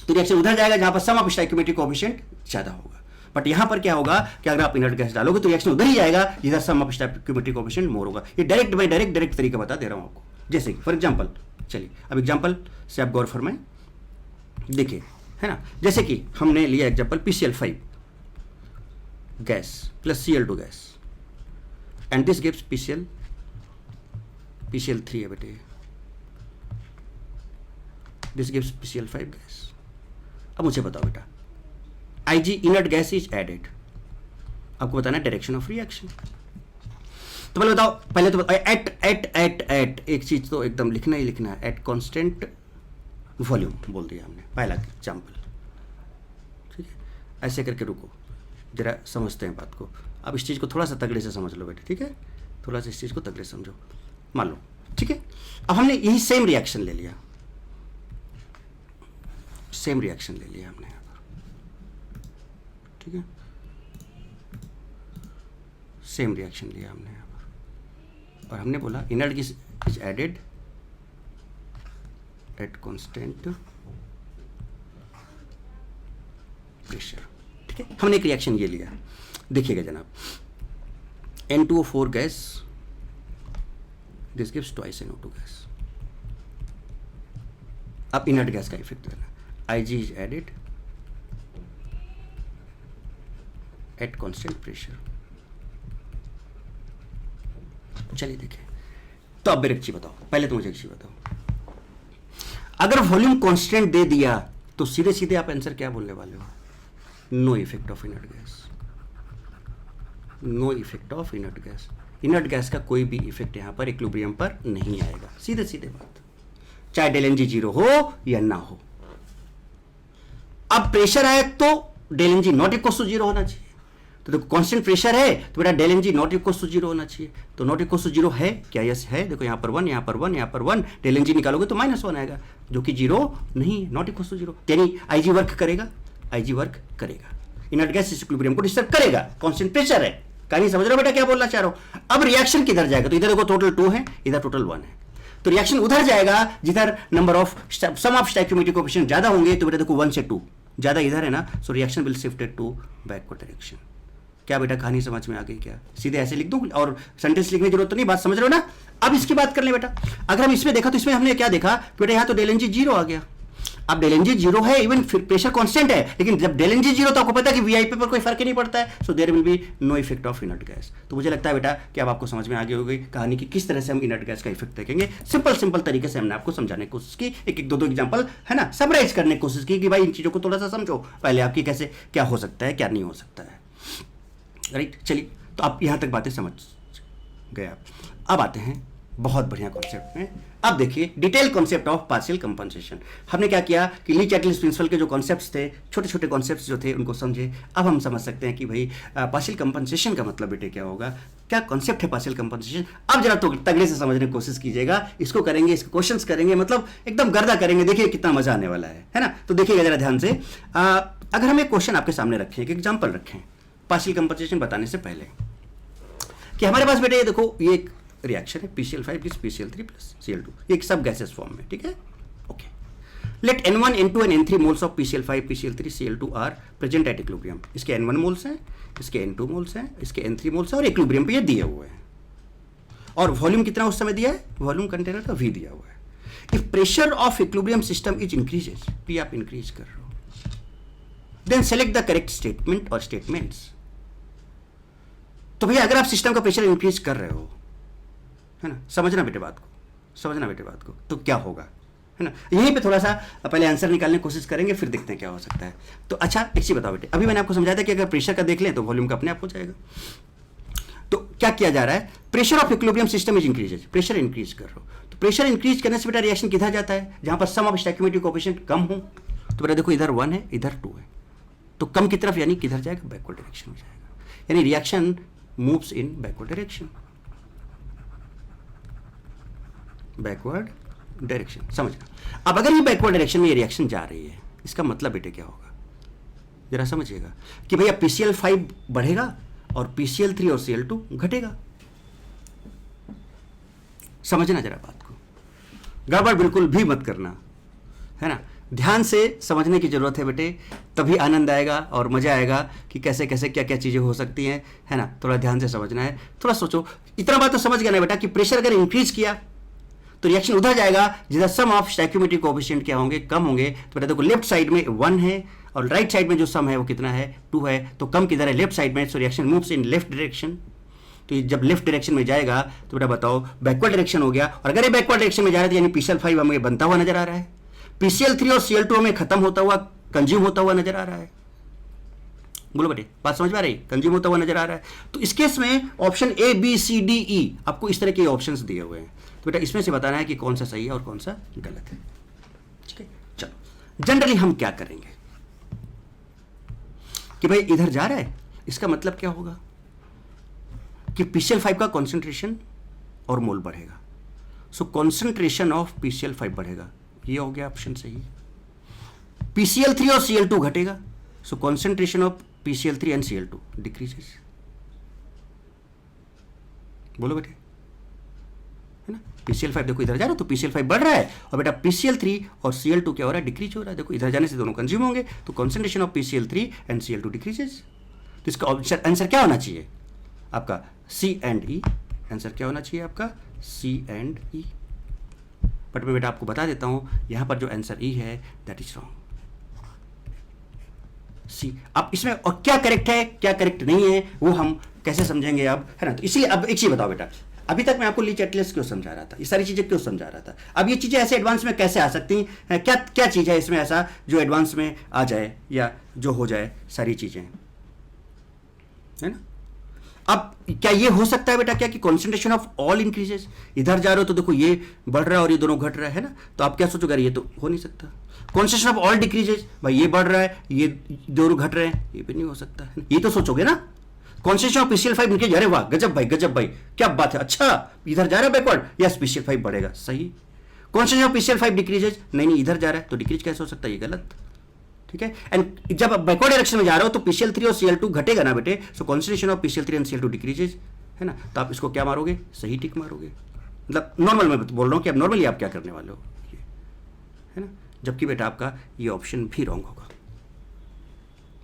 तो रिएक्शन उधर जाएगा जहां पर सम ऑफ स्टोइकियोमेट्रिक कोएफिशिएंट ज्यादा होगा। बट यहां पर क्या होगा कि अगर आप इनर्ट गैस डालोगे तो रिएक्शन उधर ही जाएगा जिधर सम ऑफ स्टोइकियोमेट्रिक कोएफिशिएंट मोर होगा। ये डायरेक्ट बाय डायरेक्ट तरीका बता दे रहा हूं आपको। जैसे कि फॉर एग्जांपल, चलिए अब एग्जांपल से आप गौर फरमाएं, देखिए, है ना, जैसे कि हमने लिया example PCl5 gas plus Cl2 gas and this gives PCl3 है बेटे, दिस गिव्स PCl5 गैस। अब मुझे बताओ बेटा, Ig inert gas is added, आपको बताना डायरेक्शन ऑफ रिएक्शन। तो पहले बताओ, पहले तो एट एक चीज तो एकदम लिखना ही लिखना है, एट कांस्टेंट वॉल्यूम बोल दिया हमने, पहला एग्जांपल, ठीक है। ऐसे करके रुको जरा, समझते हैं बात को। अब इस चीज़ को थोड़ा सा तगड़े से समझ लो बेटे, ठीक है, थोड़ा सा इस चीज़ को तगड़े से समझो, मान लो, ठीक है। अब हमने यही सेम रिएक्शन ले लिया, सेम रिएक्शन ले लिया हमने यहाँ पर, ठीक है, सेम रिएक्शन लिया हमने यहाँ पर, और हमने बोला inert gas is added at constant pressure, ठीक है। हमने एक रिएक्शन ये लिया, देखिएगा जनाब, N2O4 gas, this gives twice NO2 gas. अब इनर्ट गैस का इफेक्ट देना, Ig is added at constant pressure. चलिए देखिए, तो अब एक चीज बताओ, पहले तो मुझे एक चीज बताओ, अगर वॉल्यूम कांस्टेंट दे दिया तो सीधे सीधे आप आंसर क्या बोलने वाले हो, no effect of inert gas, no effect of inert gas. Inert gas का कोई भी इफेक्ट यहां पर इक्विलिब्रियम पर नहीं आएगा, सीधे सीधे बात, चाहे डेल एनजी जीरो हो या ना हो। अब प्रेशर है तो del N G not equal to zero होना चाहिए, तो देखो कांस्टेंट प्रेशर है तो बेटा del N G not equal to zero होना चाहिए। तो नॉट इक्वल टू जीरो है क्या, यस है, देखो यहाँ पर 1, यहाँ पर 1, यहाँ पर 1, डेल एनजी निकालोगे तो -1 आएगा, जो कि जीरो नहीं है, नॉट इक्वल टू जीरो, यानी आईजी वर्क करेगा, आईजी वर्क करेगा, इनर्ट गैस इक्विलिब्रियम को डिस्टर्ब करेगा, कांस्टेंट प्रेशर है। कहानी समझ रहे हो बेटा क्या बोलना चाह रहा हूं। अब रिएक्शन किधर जाएगा, तो इधर देखो टोटल 2 है, इधर टोटल 1 है, तो रिएक्शन उधर जाएगा जिधर number of sum of stoichiometric coefficient ज्यादा होंगे, तो बेटा देखो 1 से 2 ज्यादा इधर है ना, so reaction will shifted to backward direction. क्या बेटा कहानी समझ में आ गई क्या, सीधे ऐसे लिख दूं और सेंटेंस लिखने की जरूरत तो नहीं, बात समझ रहे हो ना। अब इसकी बात कर ले बेटा, अगर हम इसमें देखा तो इसमें हमने क्या देखा बेटा, यहां तो डेल एनजी जीरो आ गया। अब डेल एनजी जीरो है, इवन फिर प्रेशर कांस्टेंट है, लेकिन जब डेल एनजी जीरो तो आपको पता है कि वीआईपी पर कोई फर्क ही नहीं पड़ता है, so there will be no effect of inert gas. तो मुझे लगता है बेटा कि अब आपको समझ में आ गई होगी कहानी की किस तरह से हम इनर्ट गैस का इफेक्ट देखेंगे। सिंपल तरीके से हमने आपको समझाने की कोशिश की, एक दो एग्जांपल है ना, समराइज करने की कोशिश की कि भाई इन चीजों को थोड़ा सा समझो पहले, आपकी कैसे क्या हो सकता है क्या नहीं हो सकता है, राइट। चलिए, तो आप यहां तक बातें समझ गए आप। अब आते हैं बहुत बढ़िया कॉन्सेप्ट है। अब देखिए detail concept of partial compensation. हमने क्या किया कि ली चैटलिस्ट प्रिंसिपल के जो कॉन्सेप्ट्स थे, छोटे छोटे कॉन्सेप्ट्स जो थे उनको समझे। अब हम समझ सकते हैं कि भाई पार्शियल कंपनसेशन का मतलब बेटे क्या होगा, क्या कॉन्सेप्ट है पार्शियल कंपनसेशन। अब जरा तो तगड़े से समझने की कोशिश कीजिएगा, इसको करेंगे, इसके क्वेश्चंस करेंगे, मतलब एकदम गर्दा करेंगे, देखिए कितना मजा आने वाला है ना। तो देखिएगा जरा ध्यान से, अगर हम एक क्वेश्चन आपके सामने रखें, एक एग्जाम्पल रखें पार्शियल कंपनसेशन बताने से पहले, कि हमारे पास बेटे ये देखो ये एक रिएक्शन है PCl5 plus PCl3 plus Cl2, ये सब गैसेस फॉर्म में, ठीक है। Okay, let N1 N2 and N3 moles of PCl5 PCl3 Cl2 are present at equilibrium. इसके N1 मोल्स हैं, इसके N2 मोल्स हैं, इसके N3 मोल्स हैं और इक्विलिब्रियम पे ये दिए हुए हैं। और वॉल्यूम कितना उस समय दिया है, वॉल्यूम कंटेनर का V दिया हुआ है। If pressure of equilibrium system is increases, P आप इंक्रीज कर रहे हो, then select the correct statement और स्टेटमेंट्स। तो भैया अगर आप सिस्टम का प्रेशर इंक्रीज कर रहे हो, है ना, समझना बेटे बात को, समझना बेटे बात को, तो क्या होगा, है ना। यहीं पे थोड़ा सा पहले आंसर निकालने की कोशिश करेंगे, फिर देखते हैं क्या हो सकता है। तो अच्छा एक चीज बताओ बेटे, अभी मैंने आपको समझाया था कि अगर प्रेशर का देख लें तो वॉल्यूम का अपने आप हो जाएगा। तो क्या किया जा रहा है, pressure of equilibrium system is increases, pressure increase कर रहे हो, तो प्रेशर इंक्रीज करने से बेटा रिएक्शन किधर जाता है, जहां पर सम ऑफ स्टोइकियोमेट्रिक कोएफिशिएंट कम हो। तो बेटा देखो इधर 1 है, इधर 2 है, तो कम की तरफ यानी किधर जाएगा, बैकवर्ड डायरेक्शन में जाएगा, यानी reaction moves in backward direction, backward direction, समझना। अब अगर ये बैकवर्ड डायरेक्शन में ये रिएक्शन जा रही है, इसका मतलब बेटे क्या होगा, जरा समझिएगा कि भैया PCl5 बढ़ेगा और PCl3 और Cl2 घटेगा। समझना जरा बात को, गड़बड़ बिल्कुल भी मत करना, है ना। ध्यान से समझने की जरूरत है बेटे, तभी आनंद आएगा और मजा आएगा कि कैसे कैसे क्या क्या चीजें हो सकती हैं, है ना। थोड़ा ध्यान से समझना है, थोड़ा सोचो। इतना बात तो समझ गया ना बेटा कि प्रेशर अगर इंक्रीज किया तो रिएक्शन उधर जाएगा जिधर सम ऑफ स्टोइकियोमेट्रिक कोएफिशिएंट क्या होंगे, कम होंगे। तो बेटा देखो लेफ्ट साइड में 1 है और राइट साइड में जो सम है वो कितना है, 2 है, तो कम किधर है, लेफ्ट साइड में। सो reaction moves in left direction. तो ये जब लेफ्ट डायरेक्शन में जाएगा तो बेटा बताओ बैकवर्ड डायरेक्शन हो गया। और अगर ये बैकवर्ड डायरेक्शन में जा रहा है यानी PCl5 हमें बनता हुआ नजर आ रहा है, PCl3 और Cl2 हमें खत्म होता हुआ, कंज्यूम होता हुआ नजर आ रहा है। बोलो बेटे बात समझ में आ रही, कंज्यूम होता हुआ नजर आ रहा है। तो इस केस में option A B C D E आपको इस तरह के ऑप्शंस दिए हुए हैं। तो बेटा इसमें से बताना है कि कौन सा सही है और कौन सा गलत है, ठीक है। चलो जनरली हम क्या करेंगे कि भाई इधर जा रहा है, इसका मतलब क्या होगा कि PCl5 का कॉन्सेंट्रेशन और मोल बढ़ेगा। सो कॉन्सेंट्रेशन ऑफ PCl5 बढ़ेगा, ये हो गया ऑप्शन सही। PCl3 और Cl2 घटेगा, सो concentration of PCl3 and Cl2 decreases. बोलो बेटे, है ना। PCl5 देखो इधर जा रहा है तो PCl5 बढ़ रहा है, और बेटा PCl3 और Cl2 क्या हो रहा है, डिक्रीज हो रहा है। देखो इधर जाने से दोनों कंज्यूम होंगे, तो concentration of PCl3 and Cl2 decreases. तो इसका आंसर क्या होना चाहिए आपका, C एंड E। आंसर क्या होना चाहिए आपका, C एंड E। बट मैं बेटा आपको बता देता हूं यहां पर जो आंसर E है दैट इज रॉन्ग, C। अब इसमें और क्या करेक्ट है क्या करेक्ट नहीं है वो हम कैसे समझेंगे अब, है ना। तो इसलिए अब एक चीज बताओ बेटा, अभी तक मैं आपको ली चैटलिस्ट क्यों समझा रहा था, ये सारी चीजें क्यों समझा रहा था, अब ये चीजें ऐसे एडवांस में कैसे आ सकती हैं, क्या क्या चीज है इसमें ऐसा जो एडवांस में आ जाए या जो हो जाए, सारी चीजें, है ना। अब क्या ये हो सकता है बेटा क्या कि कॉन्सेंट्रेशन ऑफ ऑल इंक्रीजेस, इधर जा रहे हो तो देखो ये बढ़ रहा है और ये दोनों घट रहा है ना, तो आप क्या सोचोगे ये तो हो नहीं सकता। कॉन्सेंट्रेशन ऑफ ऑल डिक्रीजेस, भाई ये बढ़ रहा है ये दोनों घट रहे हैं, ये भी नहीं हो सकता है, ये तो सोचोगे ना। कॉन्सेंट्रेशन ऑफ PCl5 इंक्रीज, अरे वाह गजब भाई क्या बात है, अच्छा इधर जा रहा है बैकवर्ड, यस PCl5 बढ़ेगा, सही। कॉन्सेंट्रेशन ऑफ PCl5 डिक्रीजेज, नहीं इधर जा रहा है तो डिक्रीज कैसे हो सकता है, ये गलत, ठीक है। एंड जब आप बैकवर्ड डायरेक्शन में जा रहे हो तो PCl3 और Cl2 घटेगा ना बेटे, सो concentration of PCl3 and Cl2 decreases, है ना। तो आप इसको क्या मारोगे, सही टिक मारोगे। मतलब नॉर्मल मैं बोल रहा हूँ कि अब नॉर्मली आप क्या करने वाले हो, ये है ना। जबकि बेटा आपका ये ऑप्शन भी रॉन्ग होगा,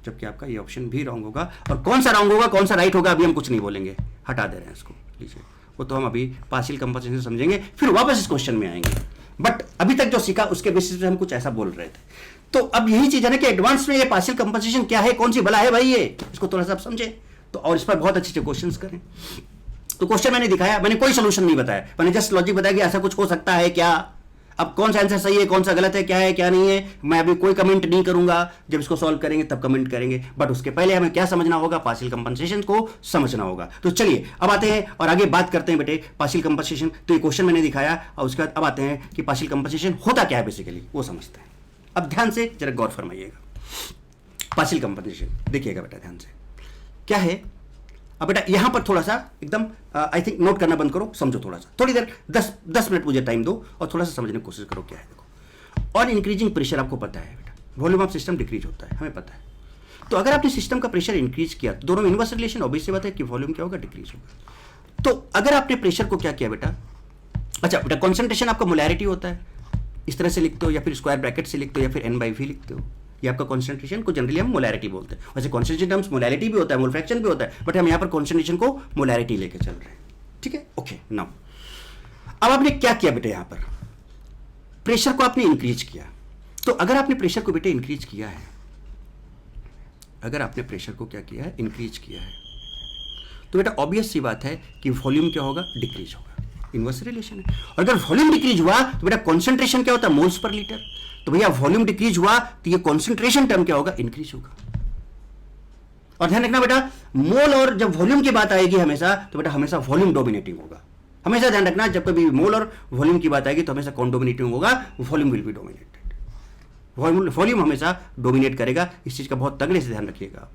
जबकि आपका ये ऑप्शन भी रॉन्ग होगा। और कौन सा रॉन्ग होगा कौन सा राइट होगा अभी हम कुछ नहीं बोलेंगे, हटा दे रहे हैं इसको, लीजिए वो तो हम अभी पार्शियल कंपनसेशन समझेंगे, फिर वापस इस क्वेश्चन में आएंगे। बट अभी तक जो सीखा उसके बेसिस पे हम कुछ ऐसा बोल रहे थे। तो अब यही चीज है ना कि एडवांस में ये पार्शियल कंपनसेशन क्या है, कौन सी बला है भाई ये, इसको थोड़ा सा आप समझे तो, और इस पर बहुत अच्छे क्वेश्चन करें। तो क्वेश्चन मैंने दिखाया, मैंने कोई सोल्यूशन नहीं बताया, मैंने जस्ट लॉजिक बताया कि ऐसा कुछ हो सकता है क्या। अब कौन सा आंसर सही है, कौन सा गलत है, क्या नहीं है, मैं अभी कोई कमेंट नहीं करूंगा। जब इसको सॉल्व करेंगे तब कमेंट करेंगे, बट उसके पहले हमें क्या समझना होगा, पार्शियल कंपनसेशन को समझना होगा। तो चलिए अब आते हैं और आगे बात करते हैं बेटे पार्शियल कंपनसेशन। तो ये क्वेश्चन मैंने दिखाया और उसके बाद अब आते हैं कि पार्शियल कंपनसेशन होता क्या है बेसिकली, वो समझते हैं। अब ध्यान से जरा गौर फरमाइएगा। पार्शियल कंपनसेशन देखिएगा बेटा ध्यान से क्या है। अब बेटा यहां पर थोड़ा सा एकदम आई थिंक नोट करना बंद करो, समझो थोड़ा सा, थोड़ी देर 10 मिनट मुझे टाइम दो और थोड़ा सा समझने की कोशिश करो क्या है। देखो ऑन इंक्रीजिंग प्रेशर आपको पता है बेटा, वॉल्यूम ऑफ सिस्टम डिक्रीज होता है, हमें पता है। तो अगर आपने सिस्टम का प्रेशर इंक्रीज किया तो दोनों में इनवर्स रिलेशन, ऑब्वियस सी बात है कि वॉल्यूम क्या होगा, डिक्रीज होगा। तो अगर आपने प्रेशर को क्या किया बेटा, अच्छा बेटा कॉन्सेंट्रेशन आपका मोलैरिटी होता है, इस तरह से लिखते हो या फिर स्क्वायर ब्रैकेट से लिखते हो या फिर n/v लिखते हो। ये आपका कॉन्सेंट्रेशन को जनरली हम मोलैरिटी बोलते हैं। वैसे कॉन्सेंट्रेशन टर्म्स मोलैरिटी भी होता है, मोल फ्रैक्शन भी होता है, बट हम यहाँ पर कॉन्सेंट्रेशन को मोलैरिटी लेके चल रहे हैं। ठीक है, ओके। नाउ अब आपने क्या किया बेटे, यहाँ पर प्रेशर को आपने इंक्रीज किया। तो अगर आपने प्रेशर को बेटे इंक्रीज किया है, अगर आपने प्रेशर को क्या किया है, इंक्रीज किया है, तो बेटा ऑब्वियस सी बात है कि वॉल्यूम क्या होगा, डिक्रीज होगा। इनवर्स रिलेशन है। और अगर वॉल्यूम डिक्रीज हुआ तो बेटा कॉन्सेंट्रेशन क्या होता है, मोल्स पर लीटर। तो भैया वॉल्यूम डिक्रीज हुआ तो ये कॉन्सेंट्रेशन टर्म क्या होगा, इंक्रीज होगा। और ध्यान रखना बेटा, मोल और जब वॉल्यूम की बात आएगी हमेशा, तो बेटा हमेशा वॉल्यूम डोमिनेटिंग होगा। हमेशा ध्यान रखना, जब कभी मोल और वॉल्यूम की बात आएगी तो हमेशा कौन डोमिनेटिंग होगा, volume will be dominated. Volume हमेशा डोमिनेट करेगा, इस चीज का बहुत तगड़े से ध्यान रखिएगा।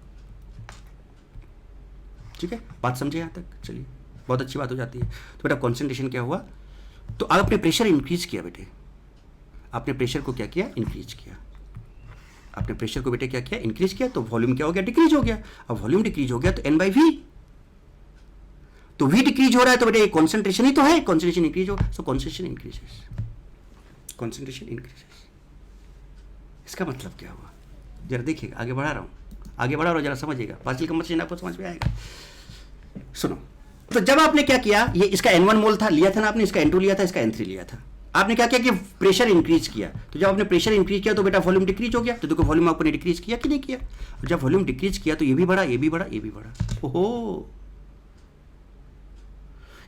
ठीक है, बात समझे यहां तक? चलिए बहुत अच्छी बात हो जाती है। तो बेटा कॉन्सेंट्रेशन क्या हुआ, तो आपने प्रेशर इंक्रीज किया बेटे, आपने प्रेशर को क्या किया, इंक्रीज किया। आपने प्रेशर को बेटे क्या किया, इंक्रीज किया, तो वॉल्यूम क्या हो गया, डिक्रीज हो गया। अब वॉल्यूम डिक्रीज हो गया तो n/v, तो v डिक्रीज हो रहा है तो बेटे कॉन्सेंट्रेशन ही तो है, कॉन्सेंट्रेशन इंक्रीज हो, सो कॉन्सेंट्रेशन इंक्रीजेस, कॉन्सेंट्रेशन इंक्रीजेस। इसका मतलब क्या हुआ, जरा देखिएगा, आगे बढ़ा रहा हूं, आगे बढ़ा रहा हूं, जरा समझिएगा, पार्शियल कंपनसेशन आपको समझ में आएगा। सुनो, तो जब आपने क्या किया, ये इसका n1 मोल था, लिया था ना आपने, इसका n2 लिया था, इसका n3 लिया था। आपने क्या किया कि प्रेशर इंक्रीज किया। तो जब आपने प्रेशर इंक्रीज किया तो बेटा वॉल्यूम डिक्रीज हो गया। तो देखो वॉल्यूम आपने डिक्रीज किया कि नहीं किया। और जब वॉल्यूम डिक्रीज किया तो ये भी बढ़ा, ये भी बढ़ा, ये भी बढ़ा। ओहो,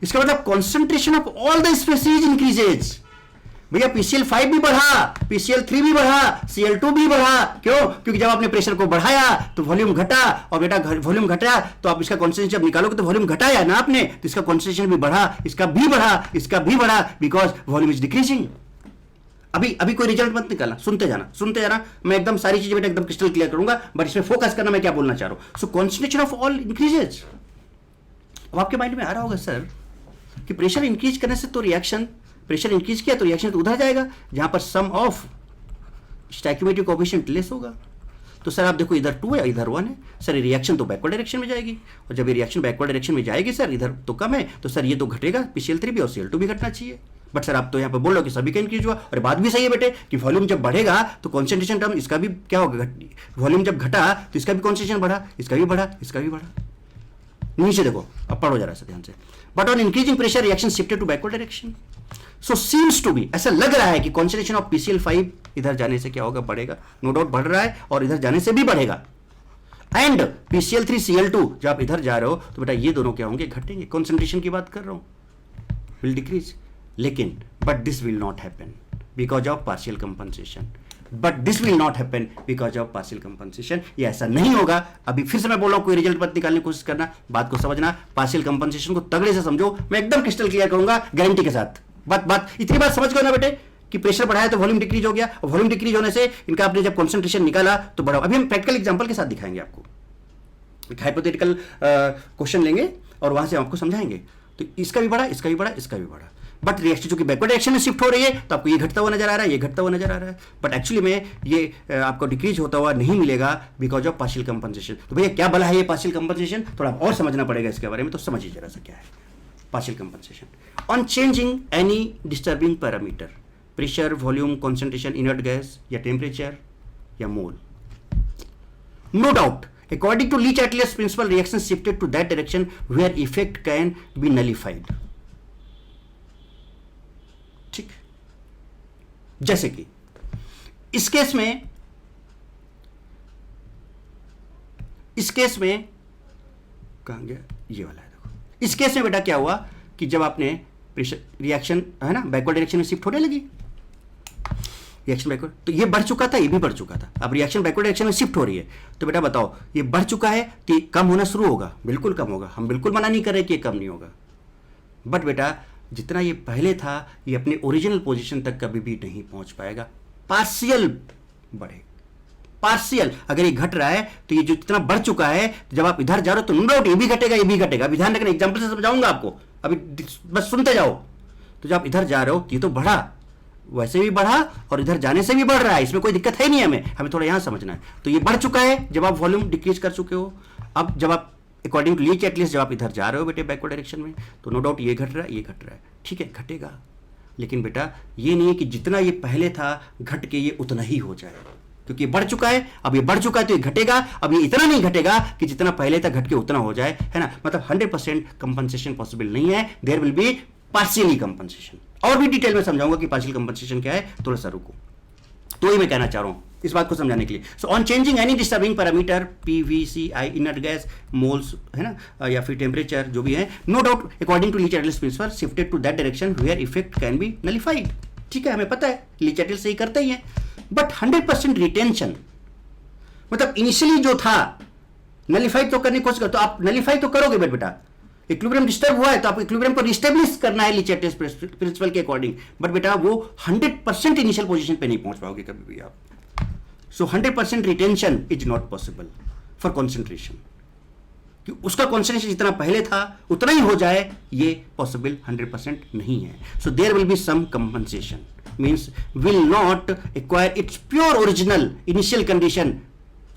इसका मतलब concentration of all the species increases. भैया PCl5 भी बढ़ा, PCl3 भी बढ़ा, Cl2 भी बढ़ा। क्यों? क्योंकि जब आपने प्रेशर को बढ़ाया तो वॉल्यूम घटा, और बेटा वॉल्यूम घटा तो आप इसका कॉन्सेंट्रेशन जब निकालोगे तो वॉल्यूम घटाया ना आपने, तो इसका कॉन्सेंट्रेशन भी बढ़ा, इसका भी बढ़ा, इसका भी बढ़ा, बिकॉज वॉल्यूम इज डिक्रीजिंग। अभी कोई रिजल्ट मत निकालना, सुनते जाना। मैं एकदम सारी चीजें बेटा एकदम क्रिस्टल क्लियर करूंगा, बट इसमें फोकस करना मैं क्या बोलना चाह रहा हूं। सो कॉन्सेंट्रेशन ऑफ ऑल इंक्रीजेज। अब आपके माइंड में आ रहा होगा सर कि प्रेशर इंक्रीज करने से तो रिएक्शन, प्रेशर इंक्रीज किया तो रिएक्शन तो उधर जाएगा जहां पर सम ऑफ स्टोइकियोमेट्रिक कोएफिशिएंट लेस होगा। तो सर आप देखो इधर 2 है, इधर 1 है, सर ये रिएक्शन तो बैकवर्ड डायरेक्शन में जाएगी, और जब ये रिएक्शन बैकवर्ड डायरेक्शन में जाएगी सर, इधर तो कम है, तो सर ये तो घटेगा, PCl3 भी और Cl2 भी घटना चाहिए। बट सर आप तो यहाँ पर बोल रहे हो कि सभी का इंक्रीज हुआ, और बात भी सही है बेटे कि वॉल्यूम जब बढ़ेगा तो कॉन्सेंट्रेशन टर्म इसका भी क्या होगा, वॉल्यूम जब घटा तो इसका भी कॉन्सेंट्रेशन बढ़ा, इसका भी बढ़ा, इसका भी बढ़ा। नीचे देखो, अब पढ़ो जरा सा ध्यान से। But on increasing pressure reaction shifted to backward direction. So seems to be, ऐसा लग रहा है कि कॉन्सेंट्रेशन ऑफ PCl5 इधर जाने से क्या होगा, बढ़ेगा। नो डाउट बढ़ रहा है, और इधर जाने से भी बढ़ेगा। एंड PCl3 Cl2 जब आप इधर जा रहे हो तो बेटा ये दोनों क्या होंगे, घटेंगे। कॉन्सेंट्रेशन की बात कर रहा हूं, विल डिक्रीज। लेकिन but this will not happen because of partial compensation. But this will not happen because of partial compensation. ये ऐसा नहीं होगा। अभी फिर से मैं बोल रहा हूं, कोई रिजल्ट मत निकालने की कोशिश करना, बात को समझना, पार्शियल कंपनसेशन को तगड़े से समझो। मैं एकदम क्रिस्टल क्लियर करूंगा गारंटी के साथ। बात इतनी बात समझ गए ना बेटे कि प्रेशर बढ़ाया तो वॉल्यूम डिक्रीज हो गया, और वॉल्यूम डिक्रीज होने से इनका आपने जब कॉन्सेंट्रेशन निकाला तो बढ़ा। अभी हम प्रैक्टिकल एग्जांपल के साथ दिखाएंगे आपको, एक हाइपोथेटिकल क्वेश्चन लेंगे और वहां से आपको समझाएंगे। तो इसका भी बढ़ा, इसका भी बढ़ा, इसका भी बढ़ा। बट रिएक्शन चूंकि बैकवर्ड डायरेक्शन में शिफ्ट हो रही है तो आपको ये घटता हुआ नजर आ रहा है, ये घटता हुआ नजर आ रहा है। बट एक्चुअली में ये आपको डिक्रीज होता हुआ नहीं मिलेगा बिकॉज ऑफ पार्शियल कंपनसेशन। तो भैया क्या भला है ये पार्शियल कंपनसेशन, थोड़ा और समझना पड़ेगा इसके बारे में। तो समझिए जरा सा क्या है partial compensation. On changing any disturbing parameter, pressure, volume, concentration, inert gas या टेम्परेचर या mole, no doubt according to Le Chatelier's principle reaction shifted to that direction where effect can be nullified। ठीक, जैसे कि इस केस में कहां गया, ये वाला है देखो। इस केस में बेटा क्या हुआ कि जब आपने प्रेशर रिएक्शन है ना बैकवर्ड डायरेक्शन में शिफ्ट होने लगी, रिएक्शन बैकवर्ड, तो ये बढ़ चुका था, ये भी बढ़ चुका था, अब रिएक्शन बैकवर्ड रिएक्शन में शिफ्ट हो रही है। तो बेटा बताओ ये बढ़ चुका है तो ये कम होना शुरू होगा, बिल्कुल कम होगा, हम बिल्कुल मना नहीं कर रहे कि ये कम नहीं होगा। बट बेटा जितना ये पहले था ये अपने ओरिजिनल पोजीशन तक कभी भी नहीं पहुंच पाएगा, पार्शियल बढ़े, पार्शियल। अगर ये घट रहा है तो ये जो जितना बढ़ चुका है, जब आप इधर जा रहे हो तो नो डाउट ये भी घटेगा, ये भी घटेगा। अभी ध्यान रखना, एग्जाम्पल से समझाऊंगा आपको, अभी बस सुनते जाओ। तो जब आप इधर जा रहे हो तो ये तो बढ़ा, वैसे भी बढ़ा और इधर जाने से भी बढ़ रहा है, इसमें कोई दिक्कत है नहीं, हमें थोड़ा यहां समझना है। तो ये बढ़ चुका है जब आप वॉल्यूम डिक्रीज कर चुके हो। अब जब आप अकॉर्डिंग टू ली चेकलिस्ट जब आप इधर जा रहे हो बेटे बैकवर्ड डायरेक्शन में, तो नो डाउट ये घट रहा है, ये घट रहा है, ठीक है घटेगा। लेकिन बेटा ये नहीं है कि जितना ये पहले था घट के ये उतना ही हो जाए, क्योंकि बढ़ चुका है, अब ये बढ़ चुका है तो ये घटेगा। अब ये इतना नहीं घटेगा कि जितना पहले था घट के उतना हो जाए, है ना। मतलब 100% कंपनसेशन पॉसिबल नहीं है, there will be partially compensation. और भी डिटेल में समझाऊंगा कि पार्शियल कंपनसेशन क्या है, थोड़ा सा रुको। तो ये मैं कहना चाह रहा हूं इस बात को समझाने के लिए। So on changing any disturbing parameter PVCI inert gas moles, है ना, या फिर टेम्परेचर जो भी है, no doubt according to Le Chatelier's principle shifted to that direction where effect can be nullified. ठीक है, हमें पता है ली चैटल से ही करते ही है। बट 100% रिटेंशन, मतलब इनिशियली जो था नलिफाइड तो करने की कोशिश करो, तो आप नलिफाई तो करोगे बेटा, इक्विलिब्रियम डिस्टर्ब हुआ है तो आप इक्विलिब्रियम को रिस्टेब्लिश करना है ली चैटल्स प्रिंसिपल के अकॉर्डिंग। बट बेटा वो 100% इनिशियल पोजीशन पे नहीं पहुंच पाओगे कभी भी आप। सो 100% retention is not possible for concentration, कि उसका कॉन्सेंट्रेशन जितना पहले था उतना ही हो जाए, ये पॉसिबल 100% नहीं है। So there will be some compensation, means will not acquire its pure original initial condition.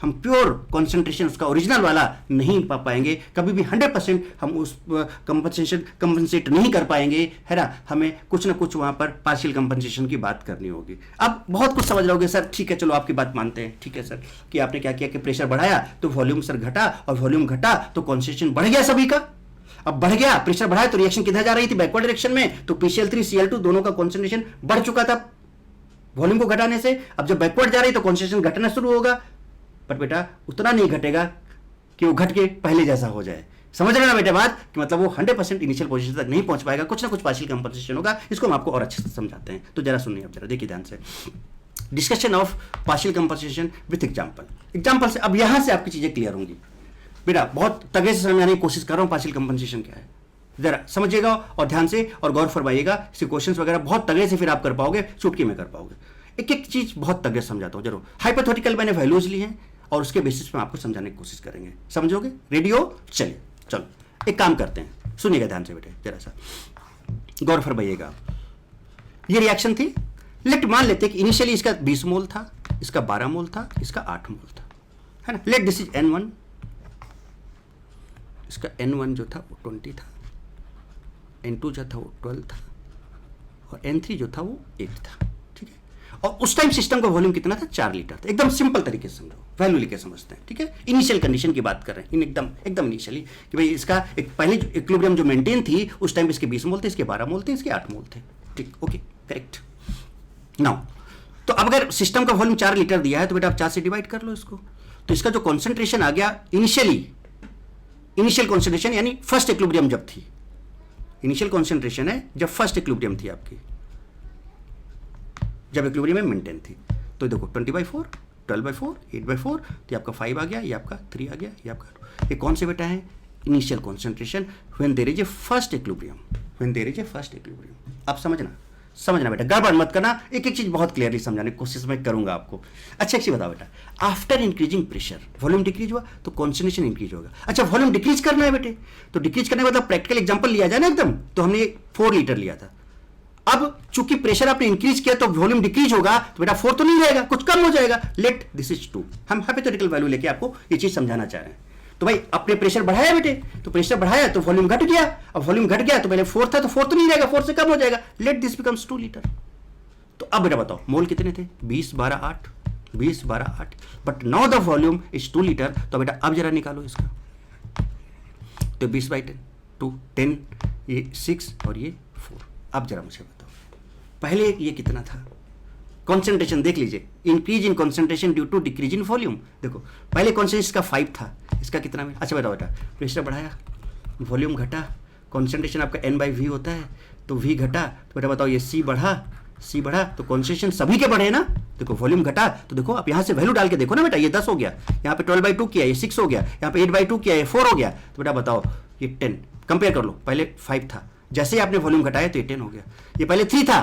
हम प्योर कॉन्सेंट्रेशन उसका ओरिजिनल वाला नहीं पा पाएंगे कभी भी, 100% हम उस कंपनसेट नहीं कर पाएंगे, है ना। हमें कुछ ना कुछ वहां पर पार्शियल कंपनसेशन की बात करनी होगी। अब बहुत कुछ समझ रहोगे सर, ठीक है चलो आपकी बात मानते हैं, ठीक है सर कि आपने क्या किया कि प्रेशर बढ़ाया तो वॉल्यूम सर घटा, और वॉल्यूम घटा तो कॉन्सेंट्रेशन बढ़ गया सभी का। अब बढ़ गया, प्रेशर बढ़ाया तो रिएक्शन किधर जा रही थी, बैकवर्ड डायरेक्शन में, तो PCl3 Cl2 दोनों का कॉन्सेंट्रेशन बढ़ चुका था वॉल्यूम को घटाने से। अब जब बैकवर्ड जा रही तो कॉन्सेंट्रेशन घटना शुरू होगा, पर बेटा उतना नहीं घटेगा कि वो घट के पहले जैसा हो जाए। समझ रहे ना बेटा बात, कि मतलब वो 100% इनिशियल पोजीशन तक नहीं पहुंच पाएगा, कुछ ना कुछ पार्शियल कंपनसेशन होगा। इसको हम आपको और अच्छे से समझाते हैं, तो जरा सुनिए, आप जरा देखिए ध्यान से। Discussion of partial compensation with example से अब यहां से आपकी चीजें क्लियर होंगी बेटा। बहुत तगड़े से समझाने की कोशिश कर रहा हूं पार्शियल कंपनसेशन क्या है, जरा समझिएगा और ध्यान से और गौर फरमाइएगा। इसके क्वेश्चंस वगैरह बहुत तगड़े से फिर आप कर पाओगे, चुटकी में कर पाओगे। एक एक चीज बहुत तगड़े से समझाता हूं जरूर। हाइपोथेटिकल मैंने वैल्यूज ली हैं और उसके बेसिस पे आपको समझाने की कोशिश करेंगे, समझोगे? रेडियो, चलिए चलो एक काम करते हैं, सुनिएगा ध्यान से बेटे, जरा सा गौर फरमाइएगा। ये रिएक्शन थी, लेट मान लेते कि इनिशियली इसका 20 मोल था, इसका 12 मोल था, इसका 8 मोल था, है ना। लेट दिस इज N1, इसका N1 जो था वो 20 था, N2 जो था वो 12 था, और N3 जो था वो 8 था, ठीक है। और उस टाइम सिस्टम का वॉल्यूम कितना था, 4 लीटर था। एकदम सिंपल तरीके से समझो, वैल्यू लेके समझते हैं, ठीक है। इनिशियल कंडीशन की बात कर रहे हैं, एकदम इनिशियली कि भाई इसका एक पहले इक्विलिब्रियम जो मेंटेन थी उस टाइम इसके 20 मोल थे, इसके 12 मोल थे, इसके 8 मोल थे, ठीक, ओके करेक्ट। नाउ तो अब अगर सिस्टम का वॉल्यूम 4 लीटर दिया है तो बेटा आप 4 से डिवाइड कर लो इसको। तो इसका जो कॉन्सेंट्रेशन आ गया इनिशियल कॉन्सेंट्रेशन, यानी फर्स्ट इक्विलिब्रियम जब थी, इनिशियल कॉन्सेंट्रेशन है जब फर्स्ट इक्विलिब्रियम थी आपकी, जब इक्विलिब्रियम में मेंटेन थी। तो देखो 20/4, 12/4, 8/4, तो आपका 5 आ गया, ये आपका 3 आ गया, ये आपका, ये कौन से बेटा है, initial concentration when there is a first equilibrium, when there is a first equilibrium. आप समझना बेटा, गड़बड़ मत करना, एक एक चीज बहुत क्लियरली समझाने की कोशिश मैं करूंगा आपको। अच्छा एक चीज बताओ बेटा, after increasing pressure volume decrease हुआ तो कॉन्सेंट्रेशन इंक्रीज होगा। अच्छा वॉल्यूम डिक्रीज करना है बेटे, तो डिक्रीज करने का मतलब प्रैक्टिकल एग्जांपल लिया जाए ना एकदम, तो हमने 4 लीटर लिया था। अब चूंकि प्रेशर आपने इंक्रीज किया तो वॉल्यूम डिक्रीज होगा, तो बेटा 4 तो नहीं रहेगा, कुछ कम हो जाएगा। लेट दिस इज 2, हम हाइपोथेटिकल वैल्यू लेके आपको ये चीज समझाना चाह रहे हैं। तो भाई आपने प्रेशर बढ़ाया बेटे, तो प्रेशर बढ़ाया तो वॉल्यूम घट गया, अब वॉल्यूम घट गया तो पहले 4 था तो 4 तो नहीं रहेगा, 4 से कम हो जाएगा। Let this becomes 2 litre. तो अब बेटा बताओ मोल कितने थे, 20 12 8, 20 12 8, but now the volume is 2 litre. तो बेटा अब जरा निकालो इसका, तो 20/10, 2 10, ये 6 और ये 4। अब जरा मुझे बताओ पहले ये कितना था, कॉन्सेंट्रेशन देख लीजिए, increase in concentration due to decrease in volume. देखो पहले कॉन्सेंट्रेशन इसका 5 था, इसका कितना में, अच्छा बताओ बेटा, प्रेशर बढ़ाया, वॉल्यूम घटा, कॉन्सेंट्रेशन आपका N/V होता है, तो V घटा, तो बेटा बताओ ये C बढ़ा, सी बढ़ा तो कॉन्सेंट्रेशन सभी के बढ़े ना, देखो वॉल्यूम घटा तो देखो आप यहाँ से वैल्यू डाल के देखो ना बेटा, ये 10 हो गया, यहाँ पे 12/2 किया ये 6 हो गया, यहाँ पे 8/2 किया ये 4 हो गया, तो बेटा बताओ ये 10, कंपेयर कर लो, पहले 5 था, जैसे ही आपने वॉल्यूम घटाया तो ये 10 हो गया, ये पहले 3 था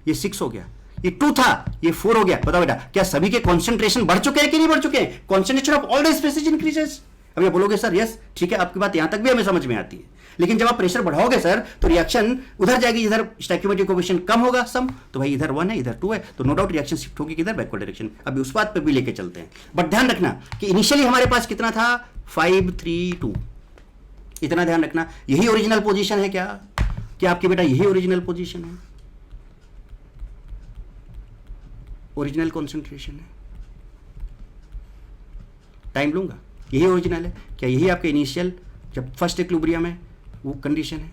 ये 6 हो गया, ये 2 था ये 4 हो गया। बताओ बेटा क्या सभी के कॉन्सेंट्रेशन बढ़ चुके हैं कि नहीं बढ़ चुके हैं? Concentration of all the species increases. अब ये बोलोगे सर यस ठीक है, आपकी बात यहां तक भी हमें समझ में आती है, लेकिन जब आप प्रेशर बढ़ाओगे सर तो रिएक्शन उधर जाएगी, इधर स्टैक्योमेट्रिक कोएफिशिएंट कम होगा सम, तो भाई इधर 1 है इधर 2 है, तो नो डाउट रिएक्शन शिफ्ट होगी किधर, बैकवर्ड डायरेक्शन। अभी उस बात पर भी लेके चलते हैं, बट ध्यान रखना कि इनिशियली हमारे पास कितना था 5 3 2, इतना ध्यान रखना। यही ओरिजिनल पोजीशन है क्या आपके बेटा, यही ओरिजिनल पोजीशन है, ओरिजिनल कॉन्सेंट्रेशन है, टाइम लूंगा, यही ओरिजिनल है क्या, यही आपके इनिशियल जब फर्स्ट इक्विलिब्रियम है वो कंडीशन है।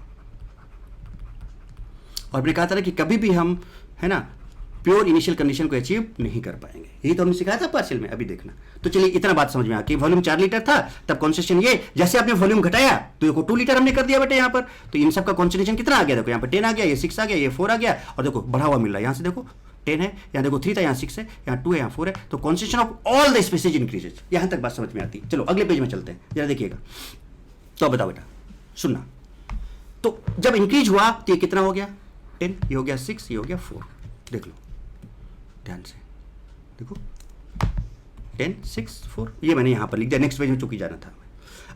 और मैंने कहा था ना कि कभी भी हम है ना प्योर इनिशियल कंडीशन को अचीव नहीं कर पाएंगे, यही तो हमने सिखाया था पार्शियल में। अभी देखना, तो चलिए इतना बात समझ में आ कि वॉल्यूम 4 लीटर था तब कॉन्सेंट्रेशन ये, जैसे आपने वॉल्यूम घटाया तो देखो 2 लीटर हमने कर दिया बेटे यहाँ पर, तो इन सब का कॉन्सेंट्रेशन कितना आ गया, देखो यहाँ पर 10 आ गया, ये 6 आ गया, ये 4 आ गया, और देखो बढ़ा हुआ मिल रहा है, यहाँ से देखो 10 है, यहाँ देखो 3 था, यहाँ 6 है, यहाँ 2 है, यहाँ 4 है, तो concentration of all the species increases. यहाँ तक बात समझ में आती है। चलो अगले पेज में चलते हैं, जरा देखिएगा। तो बताओ बेटा सुनना, तो जब इंक्रीज हुआ तो ये कितना हो गया 10, ये हो गया 6, ये हो गया 4, देख लो ध्यान से, देखो 10 6 4, ये मैंने यहां पर लिख दिया, नेक्स्ट पेज में चूंकि जाना था।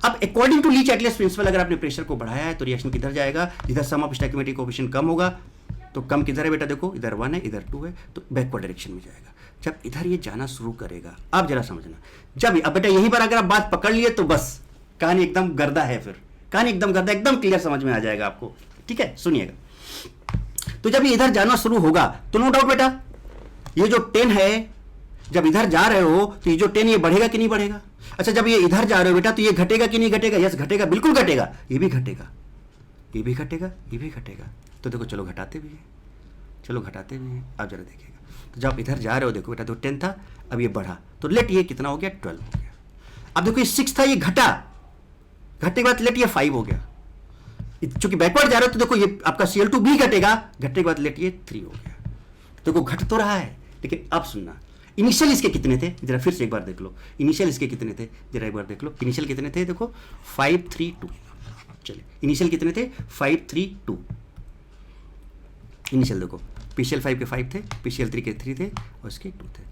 अब according to Le Chatelier's principle अगर आपने प्रेशर को बढ़ाया है तो रिएक्शन किधर जाएगा, जिधर सम ऑफ स्टैक्योमेट्रिक कोएफिशिएंट कम होगा, तो कम किधर है बेटा, देखो इधर 1 है इधर 2 है, तो बैकवर्ड डायरेक्शन में जाएगा। जब इधर ये जाना शुरू करेगा, अब जरा समझना, जब अब बेटा यही पर अगर आप बात पकड़ लिए तो बस कहानी एकदम गर्दा है, फिर कहानी एकदम गर्दा, एकदम क्लियर समझ में आ जाएगा आपको, ठीक है सुनिएगा। तो जब ये इधर जाना शुरू होगा तो नो डाउट बेटा ये जो 10 है जब इधर जा रहे हो तो ये जो 10 ये बढ़ेगा कि नहीं बढ़ेगा। अच्छा जब ये इधर जा रहे हो बेटा तो ये घटेगा कि नहीं घटेगा, यस घटेगा, बिल्कुल घटेगा, ये भी घटेगा, ये भी घटेगा, ये भी घटेगा। तो देखो चलो घटाते भी हैं, चलो घटाते भी हैं, आप जरा देखिएगा। तो जब इधर जा रहे हो देखो बेटा तो 10 था, अब ये बढ़ा, तो लेट ये कितना हो गया 12 हो गया। अब देखो ये 6 था, ये घटा, घटने के बाद लेट ये 5 हो गया, चूंकि बैकवर्ड जा रहे हो तो देखो ये आपका Cl2 भी घटेगा, घटने के बाद लेट ये 3 हो गया। देखो घट तो रहा है, लेकिन अब सुनना इनिशियल इसके कितने थे, जरा फिर से एक बार देख लो, इनिशियल इसके कितने थे, जरा एक बार देख लो इनिशियल कितने थे, देखो 5 3 2, चलिए इनिशियल कितने थे 5 3 2, इनिशियल देखो PCl5 के 5 थे, PCl3 के 3 थे और इसके 2 थे।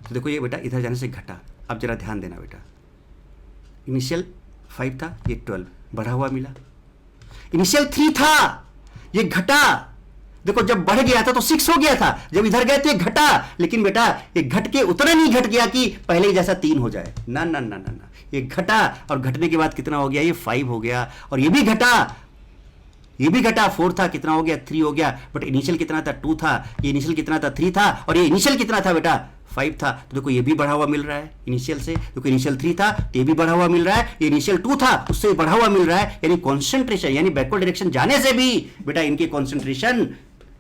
तो देखो ये बेटा इधर जाने से घटा। अब जरा ध्यान देना बेटा, इनिशियल 5 था, ये 12 बढ़ा हुआ मिला, इनिशियल 3 था, ये घटा, देखो जब बढ़ गया था तो 6 हो गया था, जब इधर गए तो ये घटा, लेकिन बेटा ये घट के उतना नहीं घट गया कि पहले ही जैसा 3 हो जाए, ना ना ना ना ना, ये घटा, और घटने के बाद कितना हो गया, ये 5 हो गया, और ये भी घटा, ये भी घटा, 4 था, कितना हो गया 3 हो गया, बट इनिशियल कितना था 2 था, ये इनिशियल कितना था 3 था, और ये इनिशियल कितना था बेटा 5 था। तो देखो ये भी बढ़ा हुआ मिल रहा है इनिशियल से, देखो इनिशियल 3 था तो ये भी बढ़ा हुआ मिल रहा है, ये इनिशियल 2 था उससे बढ़ा हुआ मिल रहा है, यानी कॉन्सेंट्रेशन यानी बैकवर्ड डायरेक्शन जाने से भी बेटा इनके कॉन्सेंट्रेशन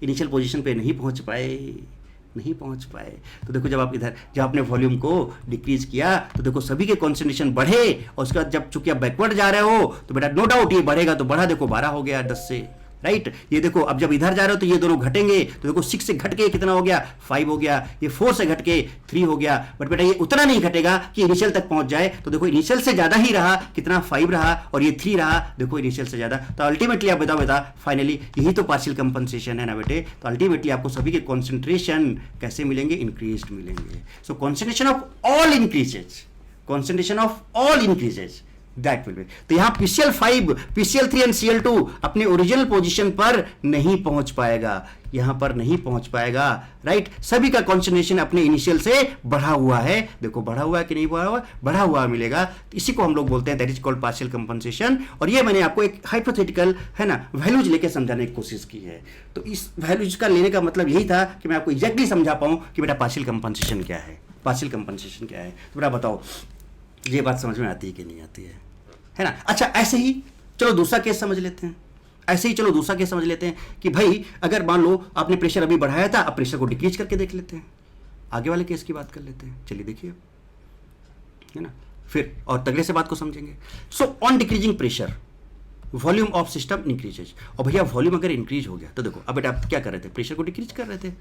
इनिशियल पोजीशन पे नहीं पहुंच पाए। तो देखो जब आप इधर जब आपने वॉल्यूम को डिक्रीज किया तो देखो सभी के कॉन्सेंट्रेशन बढ़े, और उसके बाद जब चूंकि आप बैकवर्ड जा रहे हो तो बेटा नो डाउट ये बढ़ेगा, तो बढ़ा, देखो 12 हो गया 10 से, राइट। ये देखो अब जब इधर जा रहे हो तो ये दोनों घटेंगे, तो देखो 6 से घट के कितना हो गया 5 हो गया, ये 4 से घट के 3 हो गया, बट बेटा ये उतना नहीं घटेगा कि इनिशियल तक पहुंच जाए, तो देखो इनिशियल से ज्यादा ही रहा, कितना 5 रहा और ये 3 रहा, देखो इनिशियल से ज्यादा। तो अल्टीमेटली आप बताओ बेटा फाइनली यही तो पार्शियल कंपनसेशन है ना बेटे। तो अल्टीमेटली आपको सभी के कॉन्सेंट्रेशन कैसे मिलेंगे, इंक्रीज्ड मिलेंगे। सो concentration of all increases, concentration of all increases that will be. तो यहां PCl5 PCl3 एंड Cl2 अपने ओरिजिनल पोजीशन पर नहीं पहुंच पाएगा, यहां पर नहीं पहुंच पाएगा, राइट। सभी का कॉन्सेंट्रेशन अपने इनिशियल से बढ़ा हुआ है, देखो बढ़ा हुआ है कि नहीं बढ़ा हुआ, बढ़ा हुआ मिलेगा। तो इसी को हम लोग बोलते हैं that is called partial compensation. और ये मैंने आपको एक हाइपोथेटिकल है ना वैल्यूज लेके समझाने की कोशिश की है। तो इस वैल्यूज का लेने का मतलब यही था कि मैं आपको एग्जैक्टली समझा पाऊं कि बेटा पार्शियल कंपनसेशन क्या है, पार्शियल कंपनसेशन क्या है। तो बेटा बताओ ये बात समझ में आती है कि नहीं आती है ना। अच्छा ऐसे ही चलो दूसरा केस समझ लेते हैं, ऐसे ही चलो दूसरा केस समझ लेते हैं कि भाई अगर मान लो आपने प्रेशर अभी बढ़ाया था, अब प्रेशर को डिक्रीज करके देख लेते हैं, आगे वाले केस की बात कर लेते हैं। चलिए देखिए है ना, फिर और तगड़े से बात को समझेंगे। So on decreasing pressure volume of system increases. और भैया वॉल्यूम अगर इंक्रीज हो गया तो देखो अब बेटा आप क्या कर रहे थे, प्रेशर को डिक्रीज कर रहे थे,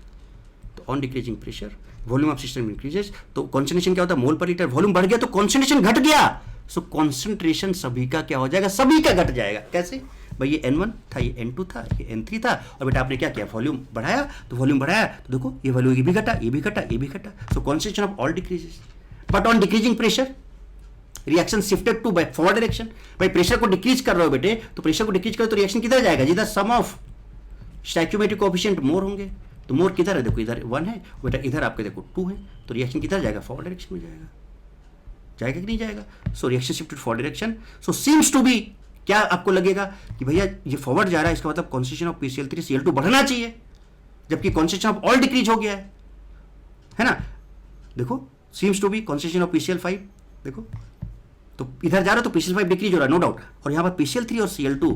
तो on decreasing pressure volume of system increases, तो कॉन्सेंट्रेशन क्या होता है, मोल पर लीटर, वॉल्यूम बढ़ गया तो कॉन्सेंट्रेशन घट गया, सो कॉन्सेंट्रेशन सभी का क्या हो जाएगा, सभी का घट जाएगा। कैसे भाई, ये N1 था, ये N2 था, ये N3 था, और बेटा आपने क्या किया, वॉल्यूम बढ़ाया, तो वॉल्यूम बढ़ाया तो देखो ये वैल्यू ये भी घटा, ये भी घटा, ये भी घटा, so concentration of all decreases. But on decreasing pressure reaction shifted to by forward direction. भाई प्रेशर को डिक्रीज कर रहे हो बेटे, तो प्रेशर को डिक्रीज करो तो रिएक्शन किधर जाएगा, जिधर सम ऑफ स्टैक्योमेट्रिक कोएफिशिएंट मोर होंगे, तो मोर किधर है, देखो इधर 1 है बेटा, इधर आपके देखो 2 है, तो रिएक्शन किधर जाएगा, फॉरवर्ड डायरेक्शन में जाएगा, जाएगा कि नहीं जाएगा। So reaction shifted forward direction, so seems to be, क्या आपको लगेगा कि भैया ये फॉरवर्ड जा रहा है, इसका मतलब कॉन्सेंट्रेशन ऑफ PCl3 Cl2 बढ़ना चाहिए, जबकि कॉन्सेंट्रेशन ऑफ ऑल डिक्रीज हो गया है ना। देखो seems to be concentration of PCl5, देखो तो इधर जा रहा है तो PCl5 डिक्रीज हो रहा है नो डाउट, और यहाँ पर PCl3 और Cl2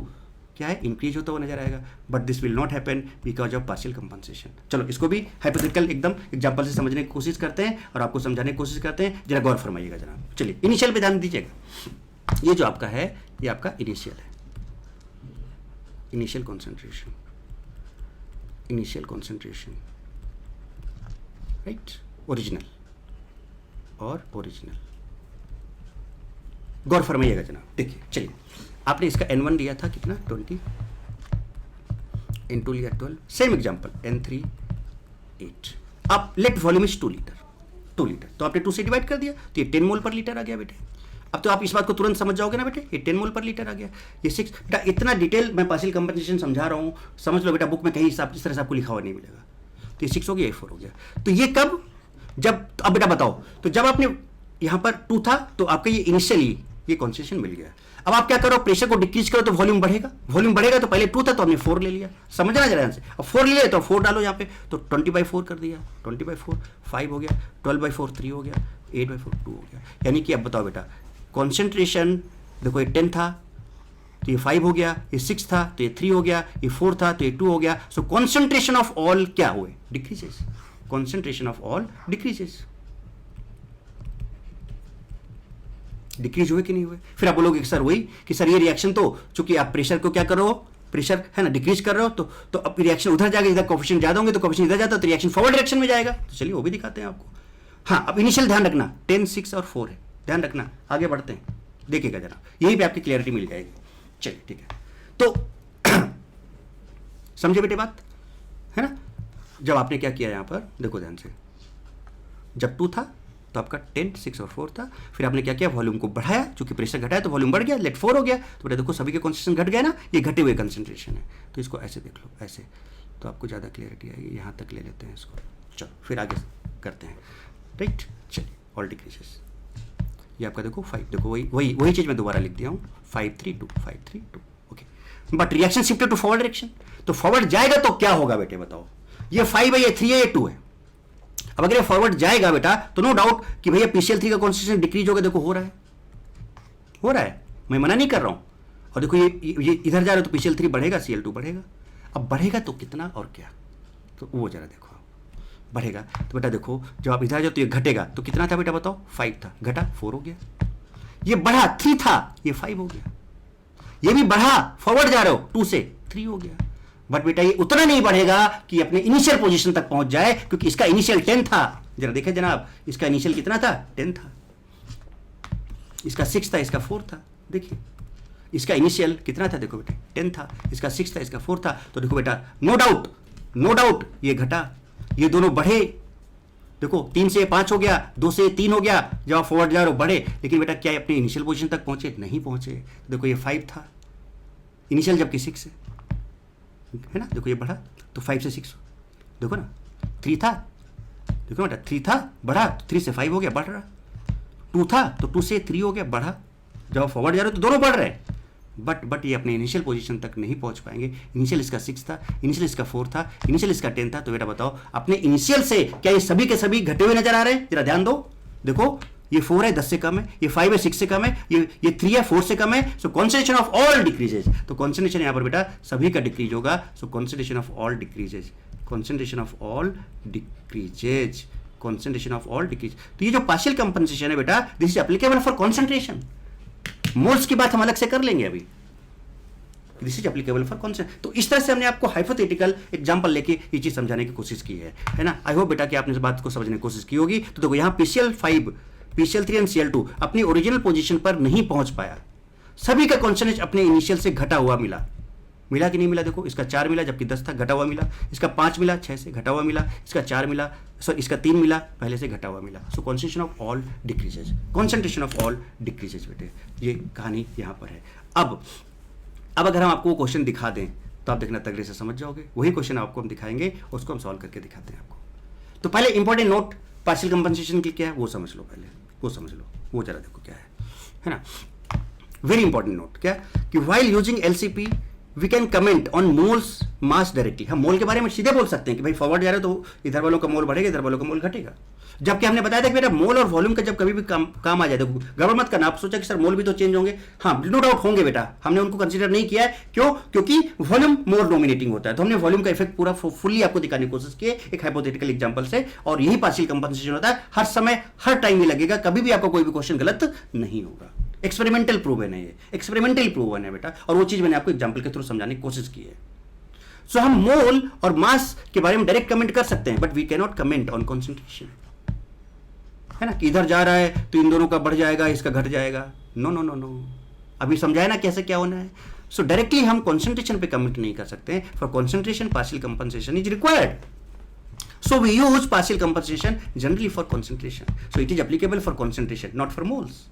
क्या है, इंक्रीज होता हुआ नजर आएगा, but this will not happen because of partial compensation. चलो इसको भी हाइपोथेटिकल एकदम एग्जांपल से समझने की कोशिश करते हैं और आपको समझाने की कोशिश करते हैं, जरा गौर फरमाइएगा जनाब। चलिए इनिशियल पे ध्यान दीजिएगा, ये जो आपका है ये आपका इनिशियल है, initial concentration, initial concentration right, original और ओरिजिनल, गौर फरमाइएगा जनाब। देखिए चलिए आपने इसका N1 लिया था कितना 20, N2 लिया 12, सेम एग्जांपल N3 8, आप let volume is 2 litre, 2 litre तो आपने 2 से डिवाइड कर दिया तो ये 10 मोल पर लीटर आ गया बेटे। अब तो आप इस बात को तुरंत समझ जाओगे ना बेटे, ये 10 मोल पर लीटर आ गया, ये 6 बेटा, इतना डिटेल मैं पार्शियल कंपनसेशन समझा रहा हूँ, समझ लो बेटा, बुक में कहीं इस तरह से आपको लिखा हुआ नहीं मिलेगा। तो ये 6 हो गया, ये 4 हो गया, तो ये कब, जब, अब बेटा बताओ, तो जब आपने यहाँ पर 2 था तो आपका ये इनिशियली ये कॉन्सेंट्रेशन मिल गया। अब आप क्या करो, प्रेशर को डिक्रीज करो तो वॉल्यूम बढ़ेगा, वॉल्यूम बढ़ेगा तो पहले 2 था तो हमने 4 ले लिया, समझना जरा से, अब 4 ले लिया तो 4 डालो यहाँ पे, तो 20/4 कर दिया, 20/4 5 हो गया, 12/4 3 हो गया, 8/4 2 हो गया। यानी कि अब बताओ बेटा, कॉन्सेंट्रेशन देखो ये 10 था तो ये 5 हो गया, ये 6 था तो ये 3 हो गया, ये 4 था तो ये 2 हो गया, सो कॉन्सेंट्रेशन ऑफ ऑल क्या हुए, decreases, concentration of all decreases, decrease हुए कि नहीं हुए। फिर आप बोलोगे कि सर वही कि सर ये रिएक्शन तो चूंकि आप प्रेशर को क्या कर रहे हो, प्रेशर है ना डिक्रीज कर रहे हो, तो अब रिएक्शन उधर जाएगा, इधर कोएफिशिएंट ज्यादा होंगे तो कोएफिशिएंट इधर जाता है तो रिएक्शन फॉरवर्ड डायरेक्शन में जाएगा। तो चलिए वो भी दिखाते हैं आपको। हाँ अब इनिशियल ध्यान रखना 10 6 और 4 है, ध्यान रखना, आगे बढ़ते हैं, देखिएगा जरा, यही पे आपकी क्लियरिटी मिल जाएगी। चलिए ठीक है, तो समझे बेटे बात है ना। जब आपने क्या किया यहाँ पर देखो ध्यान से, जब 2 था तो आपका 10 6 और 4 था, फिर आपने क्या किया, वॉल्यूम को बढ़ाया, चूंकि प्रेशर घटाया तो वॉल्यूम बढ़ गया, लेट 4 हो गया, तो बेटा देखो सभी के कॉन्सेंट्रेशन घट गया ना, ये घटे हुए कंसेंट्रेशन है, तो इसको ऐसे देख लो, ऐसे तो आपको ज़्यादा क्लियरिटी आएगी। यहाँ तक ले लेते हैं इसको, चलो फिर आगे करते हैं राइट। चलिए ऑल डिक्रीजेस, ये आपका देखो 5, देखो वही चीज़ मैं दोबारा लिख दिया हूँ, 5 3 2 5 3 2 okay. But reaction shifted to forward direction, तो फॉरवर्ड जाएगा तो क्या होगा बेटे बताओ, ये 5 है, ये 3 है, ये 2 है। अब अगर ये फॉरवर्ड जाएगा बेटा तो नो डाउट कि भैया PCl3 का कॉन्सेंट्रेशन डिक्रीज होगा, देखो हो रहा है, मैं मना नहीं कर रहा हूँ। और देखो ये इधर जा रहा है तो PCl3 बढ़ेगा, Cl2 बढ़ेगा। अब बढ़ेगा तो कितना और क्या, तो वो जरा देखो, बढ़ेगा तो बेटा देखो जब आप इधर जाओ तो ये घटेगा, तो कितना था बेटा बताओ, 5 था, घटा 4 हो गया, ये बढ़ा 3 था, ये 5 हो गया, ये भी बढ़ा, फॉरवर्ड जा रहे हो 2 से 3 हो गया। बट बेटा ये उतना नहीं बढ़ेगा कि अपने इनिशियल पोजीशन तक पहुंच जाए, क्योंकि इसका इनिशियल 10 था, जरा देखें जनाब, इसका इनिशियल कितना था, 10 था, इसका 6 था, इसका 4 था, देखिए इसका इनिशियल कितना था, देखो बेटा 10 था, इसका 6 था, इसका 4 था, तो देखो बेटा नो डाउट ये घटा, ये दोनों बढ़े, देखो 3 से 5 हो गया, 2 से 3 हो गया, जब आप फॉरवर्ड जा रहे हो बढ़े, लेकिन बेटा क्या अपने इनिशियल पोजीशन तक पहुंचे, नहीं पहुंचे। देखो ये 5 था इनिशियल, जबकि 6 है ना, देखो ये बढ़ा तो 5 से 6, देखो ना 3 था, देखो बेटा 3 था, बढ़ा तो 3 से 5 हो गया, बढ़ रहा, 2 था तो 2 से 3 हो गया, बढ़ा, जब फॉरवर्ड जा रहे हो तो दोनों बढ़ रहे हैं, बट ये अपने इनिशियल पोजीशन तक नहीं पहुंच पाएंगे। इनिशियल इसका 6 था, इनिशियल इसका 4 था, इनिशियल इसका 10 था, तो बेटा बताओ अपने इनिशियल से क्या ये सभी के सभी घटे हुए नजर आ रहे हैं, जरा ध्यान दो, देखो ये 4 है 10 से कम है, ये 5 है 6 से कम है, ये 3 है 4 से कम है, सो कॉन्सेंट्रेशन ऑफ ऑल डिक्रीजेज, तो कॉन्सेंट्रेशन यहाँ पर बेटा सभी का डिक्रीज होगा, सो concentration of all decreases, concentration of all decreases, concentration of all decrease. तो ये जो पार्शियल कंपनसेशन है बेटा, this is applicable for concentration. Moles की बात हम अलग से कर लेंगे अभी, दिस इज एप्लीकेबल फॉर कौन से। तो इस तरह से हमने आपको हाइपोथेटिकल एग्जांपल लेके ये चीज़ समझाने की कोशिश की है ना। आई होप बेटा कि आपने इस बात को समझने की कोशिश की होगी। तो देखो यहाँ PCl5, PCl3 एंड Cl2 अपनी ओरिजिनल पोजीशन पर नहीं पहुंच पाया, सभी का कॉन्सेंट्रेशन अपने इनिशियल से घटा हुआ मिला। मिला कि नहीं मिला? देखो इसका 4 मिला जबकि 10 था, घटा हुआ मिला। इसका 5 मिला 6 से, घटा हुआ मिला। इसका 4 मिला, सॉरी इसका 3 मिला, पहले से घटा हुआ मिला। सो concentration of all decreases, concentration of all decreases बेटे, ये कहानी यहाँ पर है। अब अगर हम आपको वो क्वेश्चन दिखा दें तो आप देखना तगड़े से समझ जाओगे। वही क्वेश्चन आपको हम दिखाएंगे, उसको हम सॉल्व करके दिखाते हैं आपको। तो पहले इंपॉर्टेंट नोट पार्शियल कंपनसेशन की क्या है वो समझ लो, पहले वो समझ लो, वो जरा देखो क्या है ना। वेरी इंपॉर्टेंट नोट क्या कि while using LCP we can comment on moles mass directly. हम मोल के बारे में सीधे बोल सकते हैं कि भाई फॉरवर्ड जा रहे हो तो इधर वालों का मोल बढ़ेगा, इधर वालों का मोल घटेगा। जबकि हमने बताया था कि बेटा मोल और वॉल्यूम का जब कभी भी काम आ जाए, देखो गड़बड़ मत करना। आप सोचा कि सर मोल भी तो चेंज होंगे, हाँ नो डाउट होंगे बेटा, हमने उनको कंसीडर नहीं किया है। क्यों? क्योंकि वॉल्यूम मोर डोमिनेटिंग होता है। तो हमने वॉल्यूम का इफेक्ट पूरा फुल्ली आपको दिखाने की कोशिश की एक हाइपोथेटिकल एग्जांपल से। और यही पार्शियल कंपनसेशन होता है, हर समय हर टाइम ही लगेगा, कभी भी आपका कोई भी क्वेश्चन गलत नहीं होगा। एक्सपेरिमेंटल प्रूवन है ये, एक्सपेरिमेंटल प्रूवन है बेटा, और वो चीज मैंने आपको एग्जांपल के थ्रू समझाने की कोशिश की है। सो हम मोल और मास के बारे में डायरेक्ट कमेंट कर सकते हैं, but we can not comment on concentration, है ना, कि इधर जा रहा है तो इन दोनों का बढ़ जाएगा, इसका घट जाएगा। नो नो नो नो, अभी समझाया ना कैसे क्या होना है। सो डायरेक्टली हम कॉन्सेंट्रेशन पे कमेंट नहीं कर सकते। For concentration partial compensation is required, so we use partial compensation generally for concentration. So it is applicable for concentration, not for moles.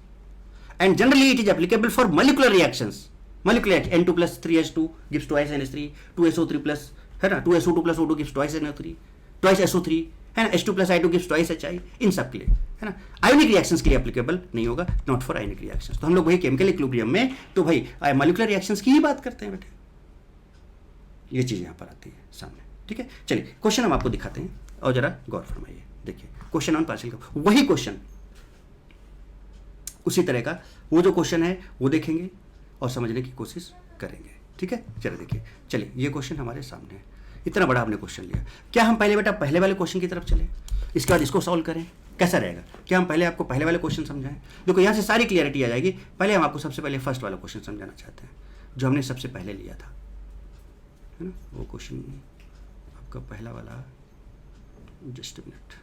And generally it is applicable for molecular reactions. Molecular N2 plus 3H2 gives twice NH3, 2SO3 plus, है ना, 2SO2 plus O2 gives twice NO3, twice SO3, है ना, H2 plus I2 gives twice HI, इन सब के लिए, है ना। आयोनिक रिएक्शंस के लिए एप्लीकेबल नहीं होगा, नॉट फॉर आयोनिक रिएक्शंस। तो हम लोग वही केमिकल इक्विलिब्रियम में तो भाई मॉलिक्यूलर रिएक्शंस की ही बात करते हैं बेटे। ये चीज़ यहाँ पर आती है सामने, ठीक है। चलिए क्वेश्चन हम आपको दिखाते हैं और जरा गौर फरमाइए। देखिए क्वेश्चन ऑन पार्शियल, वही क्वेश्चन उसी तरह का वो जो क्वेश्चन है वो देखेंगे और समझने की कोशिश करेंगे, ठीक है। चलिए देखिए, चलिए ये क्वेश्चन हमारे सामने है, इतना बड़ा हमने क्वेश्चन लिया। क्या हम पहले बेटा पहले वाले क्वेश्चन की तरफ चले, इसके बाद इसको सॉल्व करें, कैसा रहेगा? क्या हम पहले आपको पहले वाले क्वेश्चन समझाएं? देखो यहाँ से सारी क्लियरिटी आ जाएगी। पहले हम आपको सबसे पहले फर्स्ट वाला क्वेश्चन समझाना चाहते हैं जो हमने सबसे पहले लिया था, है ना। वो क्वेश्चन आपका पहला वाला, जस्ट अ मिनट,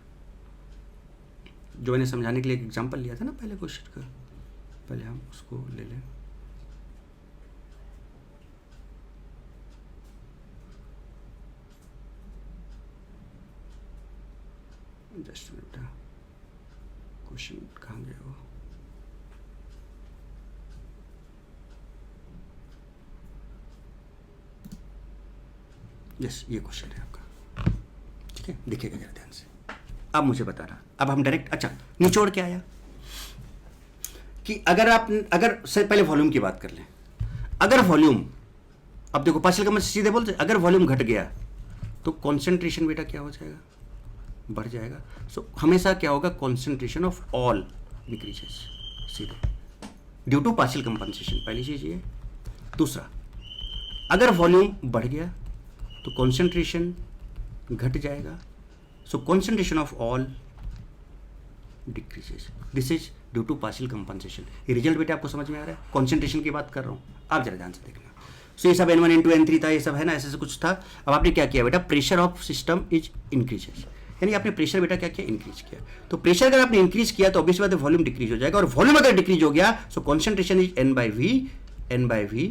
जो मैंने समझाने के लिए एग्जांपल लिया था ना पहले क्वेश्चन का, पहले हम उसको ले लें। जस्ट मिनट, क्वेश्चन कहाँ गया वो? यस, ये क्वेश्चन है आपका, ठीक है। देखिएगा जरा ध्यान से, अब मुझे बता रहा, अब हम डायरेक्ट, अच्छा निचोड़ के आया कि अगर से पहले वॉल्यूम की बात कर लें। अगर वॉल्यूम, अब देखो पार्शियल कंपनसेशन सीधे बोलते, अगर वॉल्यूम घट गया तो कॉन्सेंट्रेशन बेटा क्या हो जाएगा? बढ़ जाएगा। सो हमेशा क्या होगा? कॉन्सेंट्रेशन ऑफ ऑल डिक्रीजेस सीधे ड्यू टू पार्शियल कंपनसेशन, पहली चीज ये। दूसरा, अगर वॉल्यूम बढ़ गया तो कॉन्सेंट्रेशन घट जाएगा। So concentration of all decreases, this is due to partial compensation. ये रिजल्ट बेटा आपको समझ में आ रहा है? कॉन्सेंट्रेशन की बात कर रहा हूँ, आप जरा ध्यान से देखना। सो ये सब N1 N2 N3 था, ये सब है ना, ऐसे कुछ था। अब आपने क्या किया बेटा? Pressure of system is increases, यानी आपने प्रेशर बेटा क्या किया? इंक्रीज किया। तो प्रेशर अगर आपने इंक्रीज किया तो ऑब्वियस बात है वॉल्यूम डिक्रीज हो जाएगा, और वॉल्यूम अगर डिक्रीज हो गया सो concentration is N by V।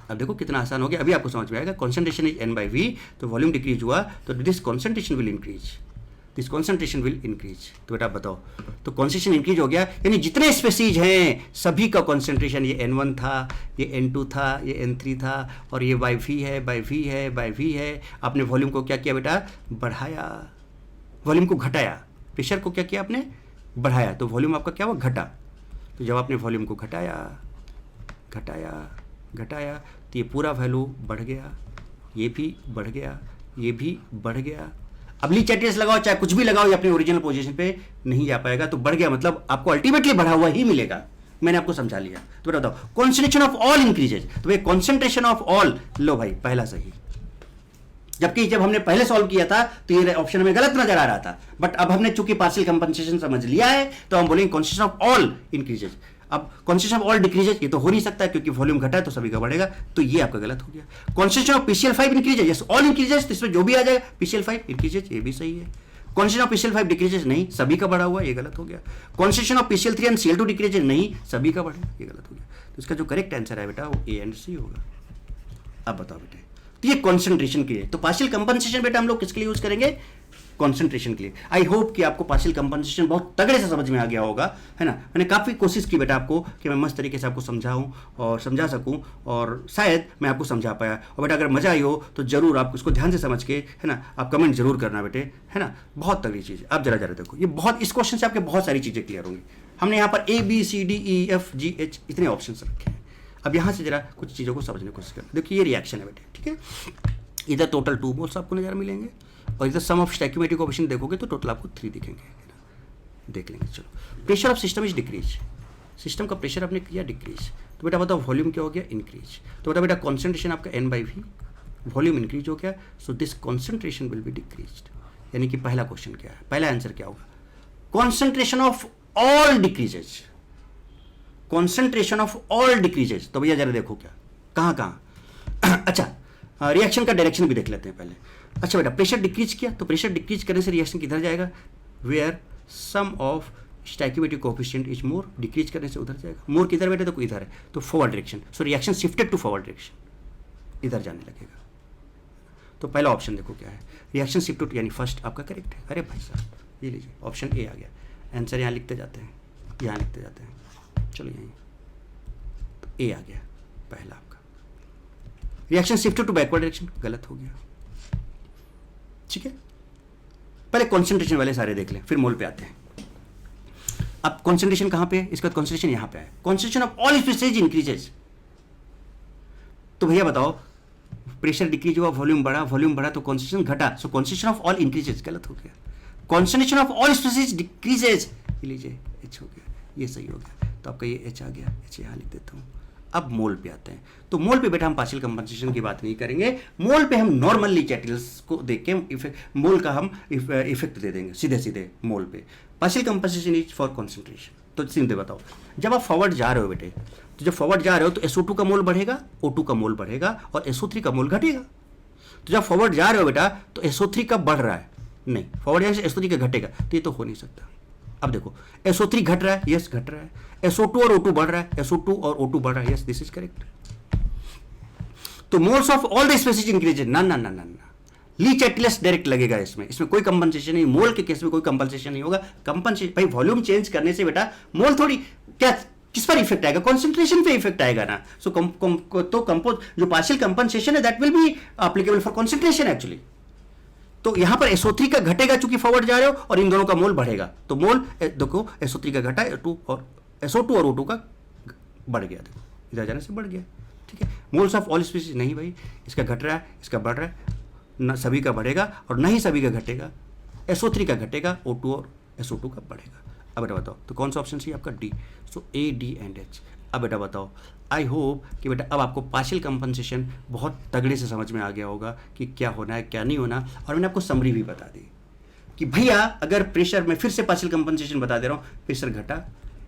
अब देखो कितना आसान हो गया, अभी आपको समझ में आएगा। Concentration is N by V, तो वॉल्यूम डिक्रीज हुआ तो this concentration will increase, this concentration will increase. तो बेटा बताओ, तो कॉन्सेंट्रेशन इंक्रीज हो गया, यानी जितने स्पेसीज हैं सभी का कॉन्सेंट्रेशन, ये N1 था, ये N2 था, ये N3 था, और ये by V है, by V है, by V है। आपने वॉल्यूम को क्या किया बेटा? बढ़ाया। वॉल्यूम को घटाया, प्रेशर को क्या किया आपने? बढ़ाया, तो वॉल्यूम आपका क्या हुआ? घटा। तो जब आपने वॉल्यूम को घटाया तो ये पूरा वैल्यू बढ़ गया, ये भी बढ़ गया, ये भी बढ़ गया। अब ली चैटियस लगाओ, चाहे कुछ भी लगाओ, ये अपनी ओरिजिनल पोजीशन पे नहीं जा पाएगा। तो बढ़ गया मतलब आपको अल्टीमेटली बढ़ा हुआ ही मिलेगा। मैंने आपको समझा लिया। तो बताओ, कॉन्सेंट्रेशन ऑफ ऑल इंक्रीजेज, तो ये कॉन्सेंट्रेशन ऑफ ऑल, लो भाई पहला सही। जबकि जब हमने पहले सॉल्व किया था तो ये ऑप्शन हमें गलत नजर आ रहा था, बट अब हमने चूंकि पार्शियल कंपनसेशन समझ लिया है तो हम बोलेंगे कॉन्सेंट्रेशन ऑफ ऑल इंक्रीजेज। अब कॉन्सेंट्रेशन ऑफ ऑल डिक्रीजेज, ये तो हो नहीं सकता क्योंकि वॉल्यूम घटा है तो सभी का बढ़ेगा, तो ये आपका गलत हो गया। Concentration of PCl5 increases, yes all increases, तो इसमें जो भी आ जाएगा PCl5 इंक्रीजेज, ये भी सही है। कॉन्सेंट्रेशन ऑफ PCl5 डिक्रीजेज, नहीं, सभी का बढ़ा हुआ, ये गलत हो गया। Concentration of PCl3 and Cl2 decreases, नहीं, सभी का बढ़ा, ये गलत हो गया। तो इसका जो करेक्ट आंसर है बेटा वो A एंड C होगा। अब बताओ बेटे, तो ये कॉन्सेंट्रेशन के लिए, तो पार्शियल कंपनसेशन बेटा हम लोग किसके लिए यूज करेंगे? कॉन्सेंट्रेशन के लिए। आई होप कि आपको पार्शियल कंपनसेशन बहुत तगड़े से समझ में आ गया होगा, है ना। मैंने काफ़ी कोशिश की बेटा आपको कि मैं मस्त तरीके से आपको समझाऊं और समझा सकूं, और शायद मैं आपको समझा पाया। और बेटा अगर मज़ा आई हो तो ज़रूर आप उसको ध्यान से समझ के, है ना, आप कमेंट जरूर करना बेटे, है ना। बहुत तगड़ी चीज़ है। आप जरा जरा देखो, ये बहुत, इस क्वेश्चन से आपके बहुत सारी चीज़ें क्लियर होंगी। हमने यहाँ पर ABCDEFGH इतने ऑप्शन रखे हैं। अब यहाँ से जरा कुछ चीज़ों को समझने की कोशिश करना। देखिए ये रिएक्शन है बेटे, ठीक है। इधर टोटल 2 मोल्स आपको नजर मिलेंगे और इधर सम ऑफ स्टोइकियोमेट्रिक कोएफिशिएंट देखोगे तो टोटल आपको 3 दिखेंगे, है ना। देख लेंगे। चलो, pressure of system is decrease, system का प्रेशर आपने किया डिक्रीज, तो बेटा बताओ वॉल्यूम क्या हो गया? इंक्रीज। तो बता बेटा कॉन्सेंट्रेशन आपका N/V, वॉल्यूम इंक्रीज हो गया, so this concentration will be decreased. यानी कि पहला क्वेश्चन क्या है, पहला आंसर क्या होगा? Concentration of all decreases, concentration of all decreases. तो भैया जरा देखो क्या, कहाँ अच्छा, रिएक्शन का डायरेक्शन भी देख लेते हैं पहले। अच्छा बेटा, प्रेशर डिक्रीज किया, तो प्रेशर डिक्रीज करने से रिएक्शन किधर जाएगा? Where sum of stoichiometric coefficient is more, decrease करने से उधर जाएगा। मोर किधर बेटे? तो इधर है, तो forward direction, so reaction shifted to forward direction, इधर जाने लगेगा। तो पहला ऑप्शन देखो क्या है, रिएक्शन शिफ्ट टू, यानी फर्स्ट आपका करेक्ट है। अरे भाई साहब ये लीजिए, ऑप्शन ए आ गया। आंसर यहाँ लिखते जाते हैं, यहाँ लिखते जाते हैं। चलो यहीं, तो ए आ गया पहला आपका। Reaction shift to backward direction, गलत हो गया, ठीक है। पहले कॉन्सेंट्रेशन वाले सारे देख लें, फिर मोल पे आते हैं। अब कॉन्सेंट्रेशन कहां पे है? इसका कॉन्सेंट्रेशन यहां पे है। Concentration of all species increases, तो भैया बताओ प्रेशर डिक्रीज हुआ, वॉल्यूम बढ़ा तो कॉन्सेंट्रेशन घटा, so concentration of all increases, गलत हो गया। Concentration of all species decreases, लीजिए H हो गया, ये सही हो गया। तो आपका ये H आ गया, H यहाँ लिख देता हूँ। अब मोल पे आते हैं, तो मोल पे बेटा हम पार्शियल कंपनसेशन की बात नहीं करेंगे। मोल पे हम नॉर्मली चैटल्स को देख के मोल का हम इफेक्ट दे देंगे सीधे सीधे मोल पे। Partial compensation is for concentration. तो सीधे बताओ, जब आप फॉरवर्ड जा रहे हो बेटे, तो जब फॉरवर्ड जा रहे हो तो SO2 का मोल बढ़ेगा, O2 का मोल बढ़ेगा और SO3 का मोल घटेगा। तो जब फॉरवर्ड जा रहे हो बेटा तो SO3 का बढ़ रहा है, नहीं, फॉरवर्ड जाने से SO3 का घटेगा, तो ये तो हो नहीं सकता। अब देखो SO3 घट रहा है, यस घट रहा है। SO2 और O2 बढ़ रहा है, SO2 और O2 बढ़ रहा है, यस दिस इज करेक्ट। तो moles of all the species increase, ना ना ना ना ना, ली चैटलेस डायरेक्ट लगेगा इसमें, इसमें कोई कंपनसेशन नहीं। मोल के केस में कोई कंपनसेशन नहीं होगा। कंपनसेशन भाई वॉल्यूम चेंज करने से बेटा मोल थोड़ी, क्या किस पर इफेक्ट आएगा? कॉन्सेंट्रेशन पे इफेक्ट आएगा ना। सो तो कंपोज जो पार्शियल कंपनसेशन है that will be applicable for concentration actually. तो यहां पर SO3 का घटेगा चूंकि फॉरवर्ड जा रहे हो, और इन दोनों का मोल बढ़ेगा, तो मोल देखो SO3 का घटा, SO2 और O2 का बढ़ गया, देखो इधर जाने से बढ़ गया, ठीक है। मोल्स ऑफ ऑल स्पीसीज नहीं भाई, इसका घट रहा है, इसका बढ़ रहा है, ना सभी का बढ़ेगा और ना ही सभी का घटेगा। SO3 का घटेगा, O2 और SO2 का बढ़ेगा। अब बेटा बताओ, तो कौन सा ऑप्शन चाहिए आपका? D. So A, D and H। अब बेटा बताओ, आई होप कि बेटा अब आपको पार्शियल कंपनसेशन बहुत तगड़े से समझ में आ गया होगा कि क्या होना है क्या नहीं होना। और मैंने आपको समरी भी बता दी कि भैया अगर प्रेशर में, फिर से पार्शियल कंपनसेशन बता दे रहा हूँ, प्रेशर घटा,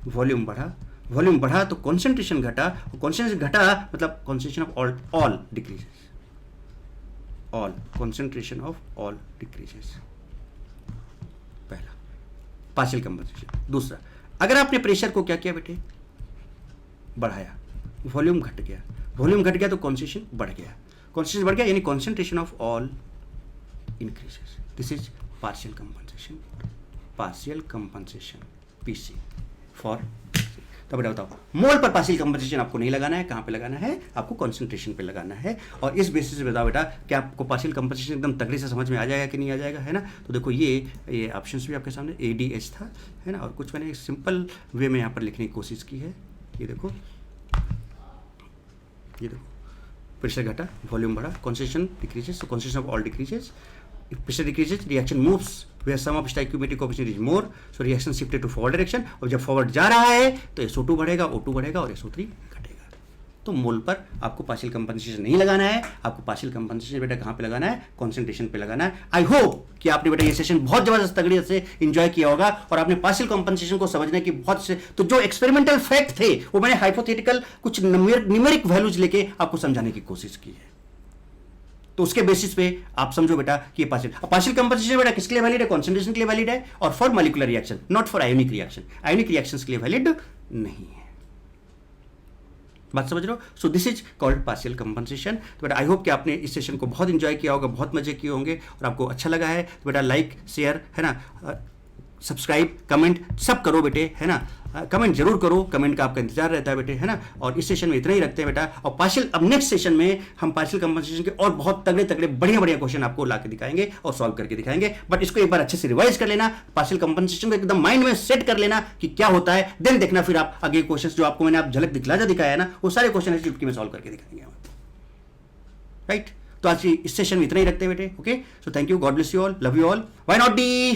वॉल्यूम बढ़ा तो कॉन्सेंट्रेशन घटा, और कॉन्सेंट्रेशन घटा मतलब concentration of all decreases, all concentration of all decreases, पहला पार्शियल कंपनसेशन। दूसरा, अगर आपने प्रेशर को क्या किया बेटे? बढ़ाया, वॉल्यूम घट गया तो कॉन्सेंट्रेशन बढ़ गया, यानी concentration of all increases. This is partial compensation PC for. तो बेटा बताओ, मोल पर पार्शियल कंपनसेशन आपको नहीं लगाना है, कहां पे लगाना है? आपको कॉन्सेंट्रेशन पे लगाना है। और इस बेसिस पे बताओ बेटा कि आपको पार्शियल कंपनसेशन एकदम तगड़े से समझ में आ जाएगा कि नहीं आ जाएगा, है ना। तो देखो ये ऑप्शंस भी आपके सामने ADH था, है ना, और कुछ मैंने सिंपल वे में यहाँ पर लिखने की कोशिश की है। ये देखो प्रेशर घटा, वॉल्यूम बढ़ा, concentration decreases, so concentration of all decreases. If pressure decreases, reaction moves where sum of stoichiometric coefficient is more, so reaction shifted to forward direction। और जब फॉरवर्ड जा रहा है तो SO2 बढ़ेगा, O2 बढ़ेगा और SO3 घटेगा। तो मोल पर आपको पार्शियल कंपनसेशन नहीं लगाना है। आपको पार्शियल कंपनसेशन बेटा कहाँ पे लगाना है? कॉन्सेंट्रेशन पे लगाना है। आई होप कि आपने बेटा ये सेशन बहुत जबरदस्त तगड़ी से इंजॉय किया होगा और आपने पार्शियल कंपनसेशन को समझने की बहुत से, तो जो एक्सपेरिमेंटल फैक्ट थे वो मैंने हाइपोथेटिकल कुछ न्यूमेरिक वैल्यूज लेके आपको समझाने की कोशिश की है। तो उसके बेसिस पे आप समझो बेटा कि ये पार्शियल कंपनसेशन बेटा किसके लिए वैलिड है? कॉन्सेंट्रेशन के लिए वैलिड है और for molecular reaction, not for ionic reaction. Ionic reactions के लिए वैलिड नहीं है। बात समझ रहे हो? So this is called partial compensation. तो बेटा आई होप कि आपने इस सेशन को बहुत इंजॉय किया होगा, बहुत मजे किए होंगे और आपको अच्छा लगा है। तो बेटा लाइक शेयर है ना, सब्सक्राइब कमेंट सब करो बेटे, है ना। कमेंट जरूर करो, कमेंट का आपका इंतजार रहता है बेटे, है ना। और इस सेशन में इतना ही रखते हैं बेटा। और पार्शियल, अब नेक्स्ट सेशन में हम पार्शियल कंपनसेशन के और बहुत तगड़े तगड़े बढ़िया बढ़िया क्वेश्चन आपको ला के दिखाएंगे और सॉल्व करके दिखाएंगे। बट इसको एक बार अच्छे से रिवाइज कर लेना, पार्शियल कंपनसेशन को एकदम माइंड में सेट कर लेना कि क्या होता है। देन देखना फिर आप आगे क्वेश्चन जो आपको मैंने आप झलक दिखला दिखाया है ना, वो सारे क्वेश्चन चुटकी में सॉल्व करके दिखाएंगे हम, राइट। तो आज इस सेशन में इतना ही रखते हैं बेटे। Okay, so thank you, God bless you all, love you all, why not D.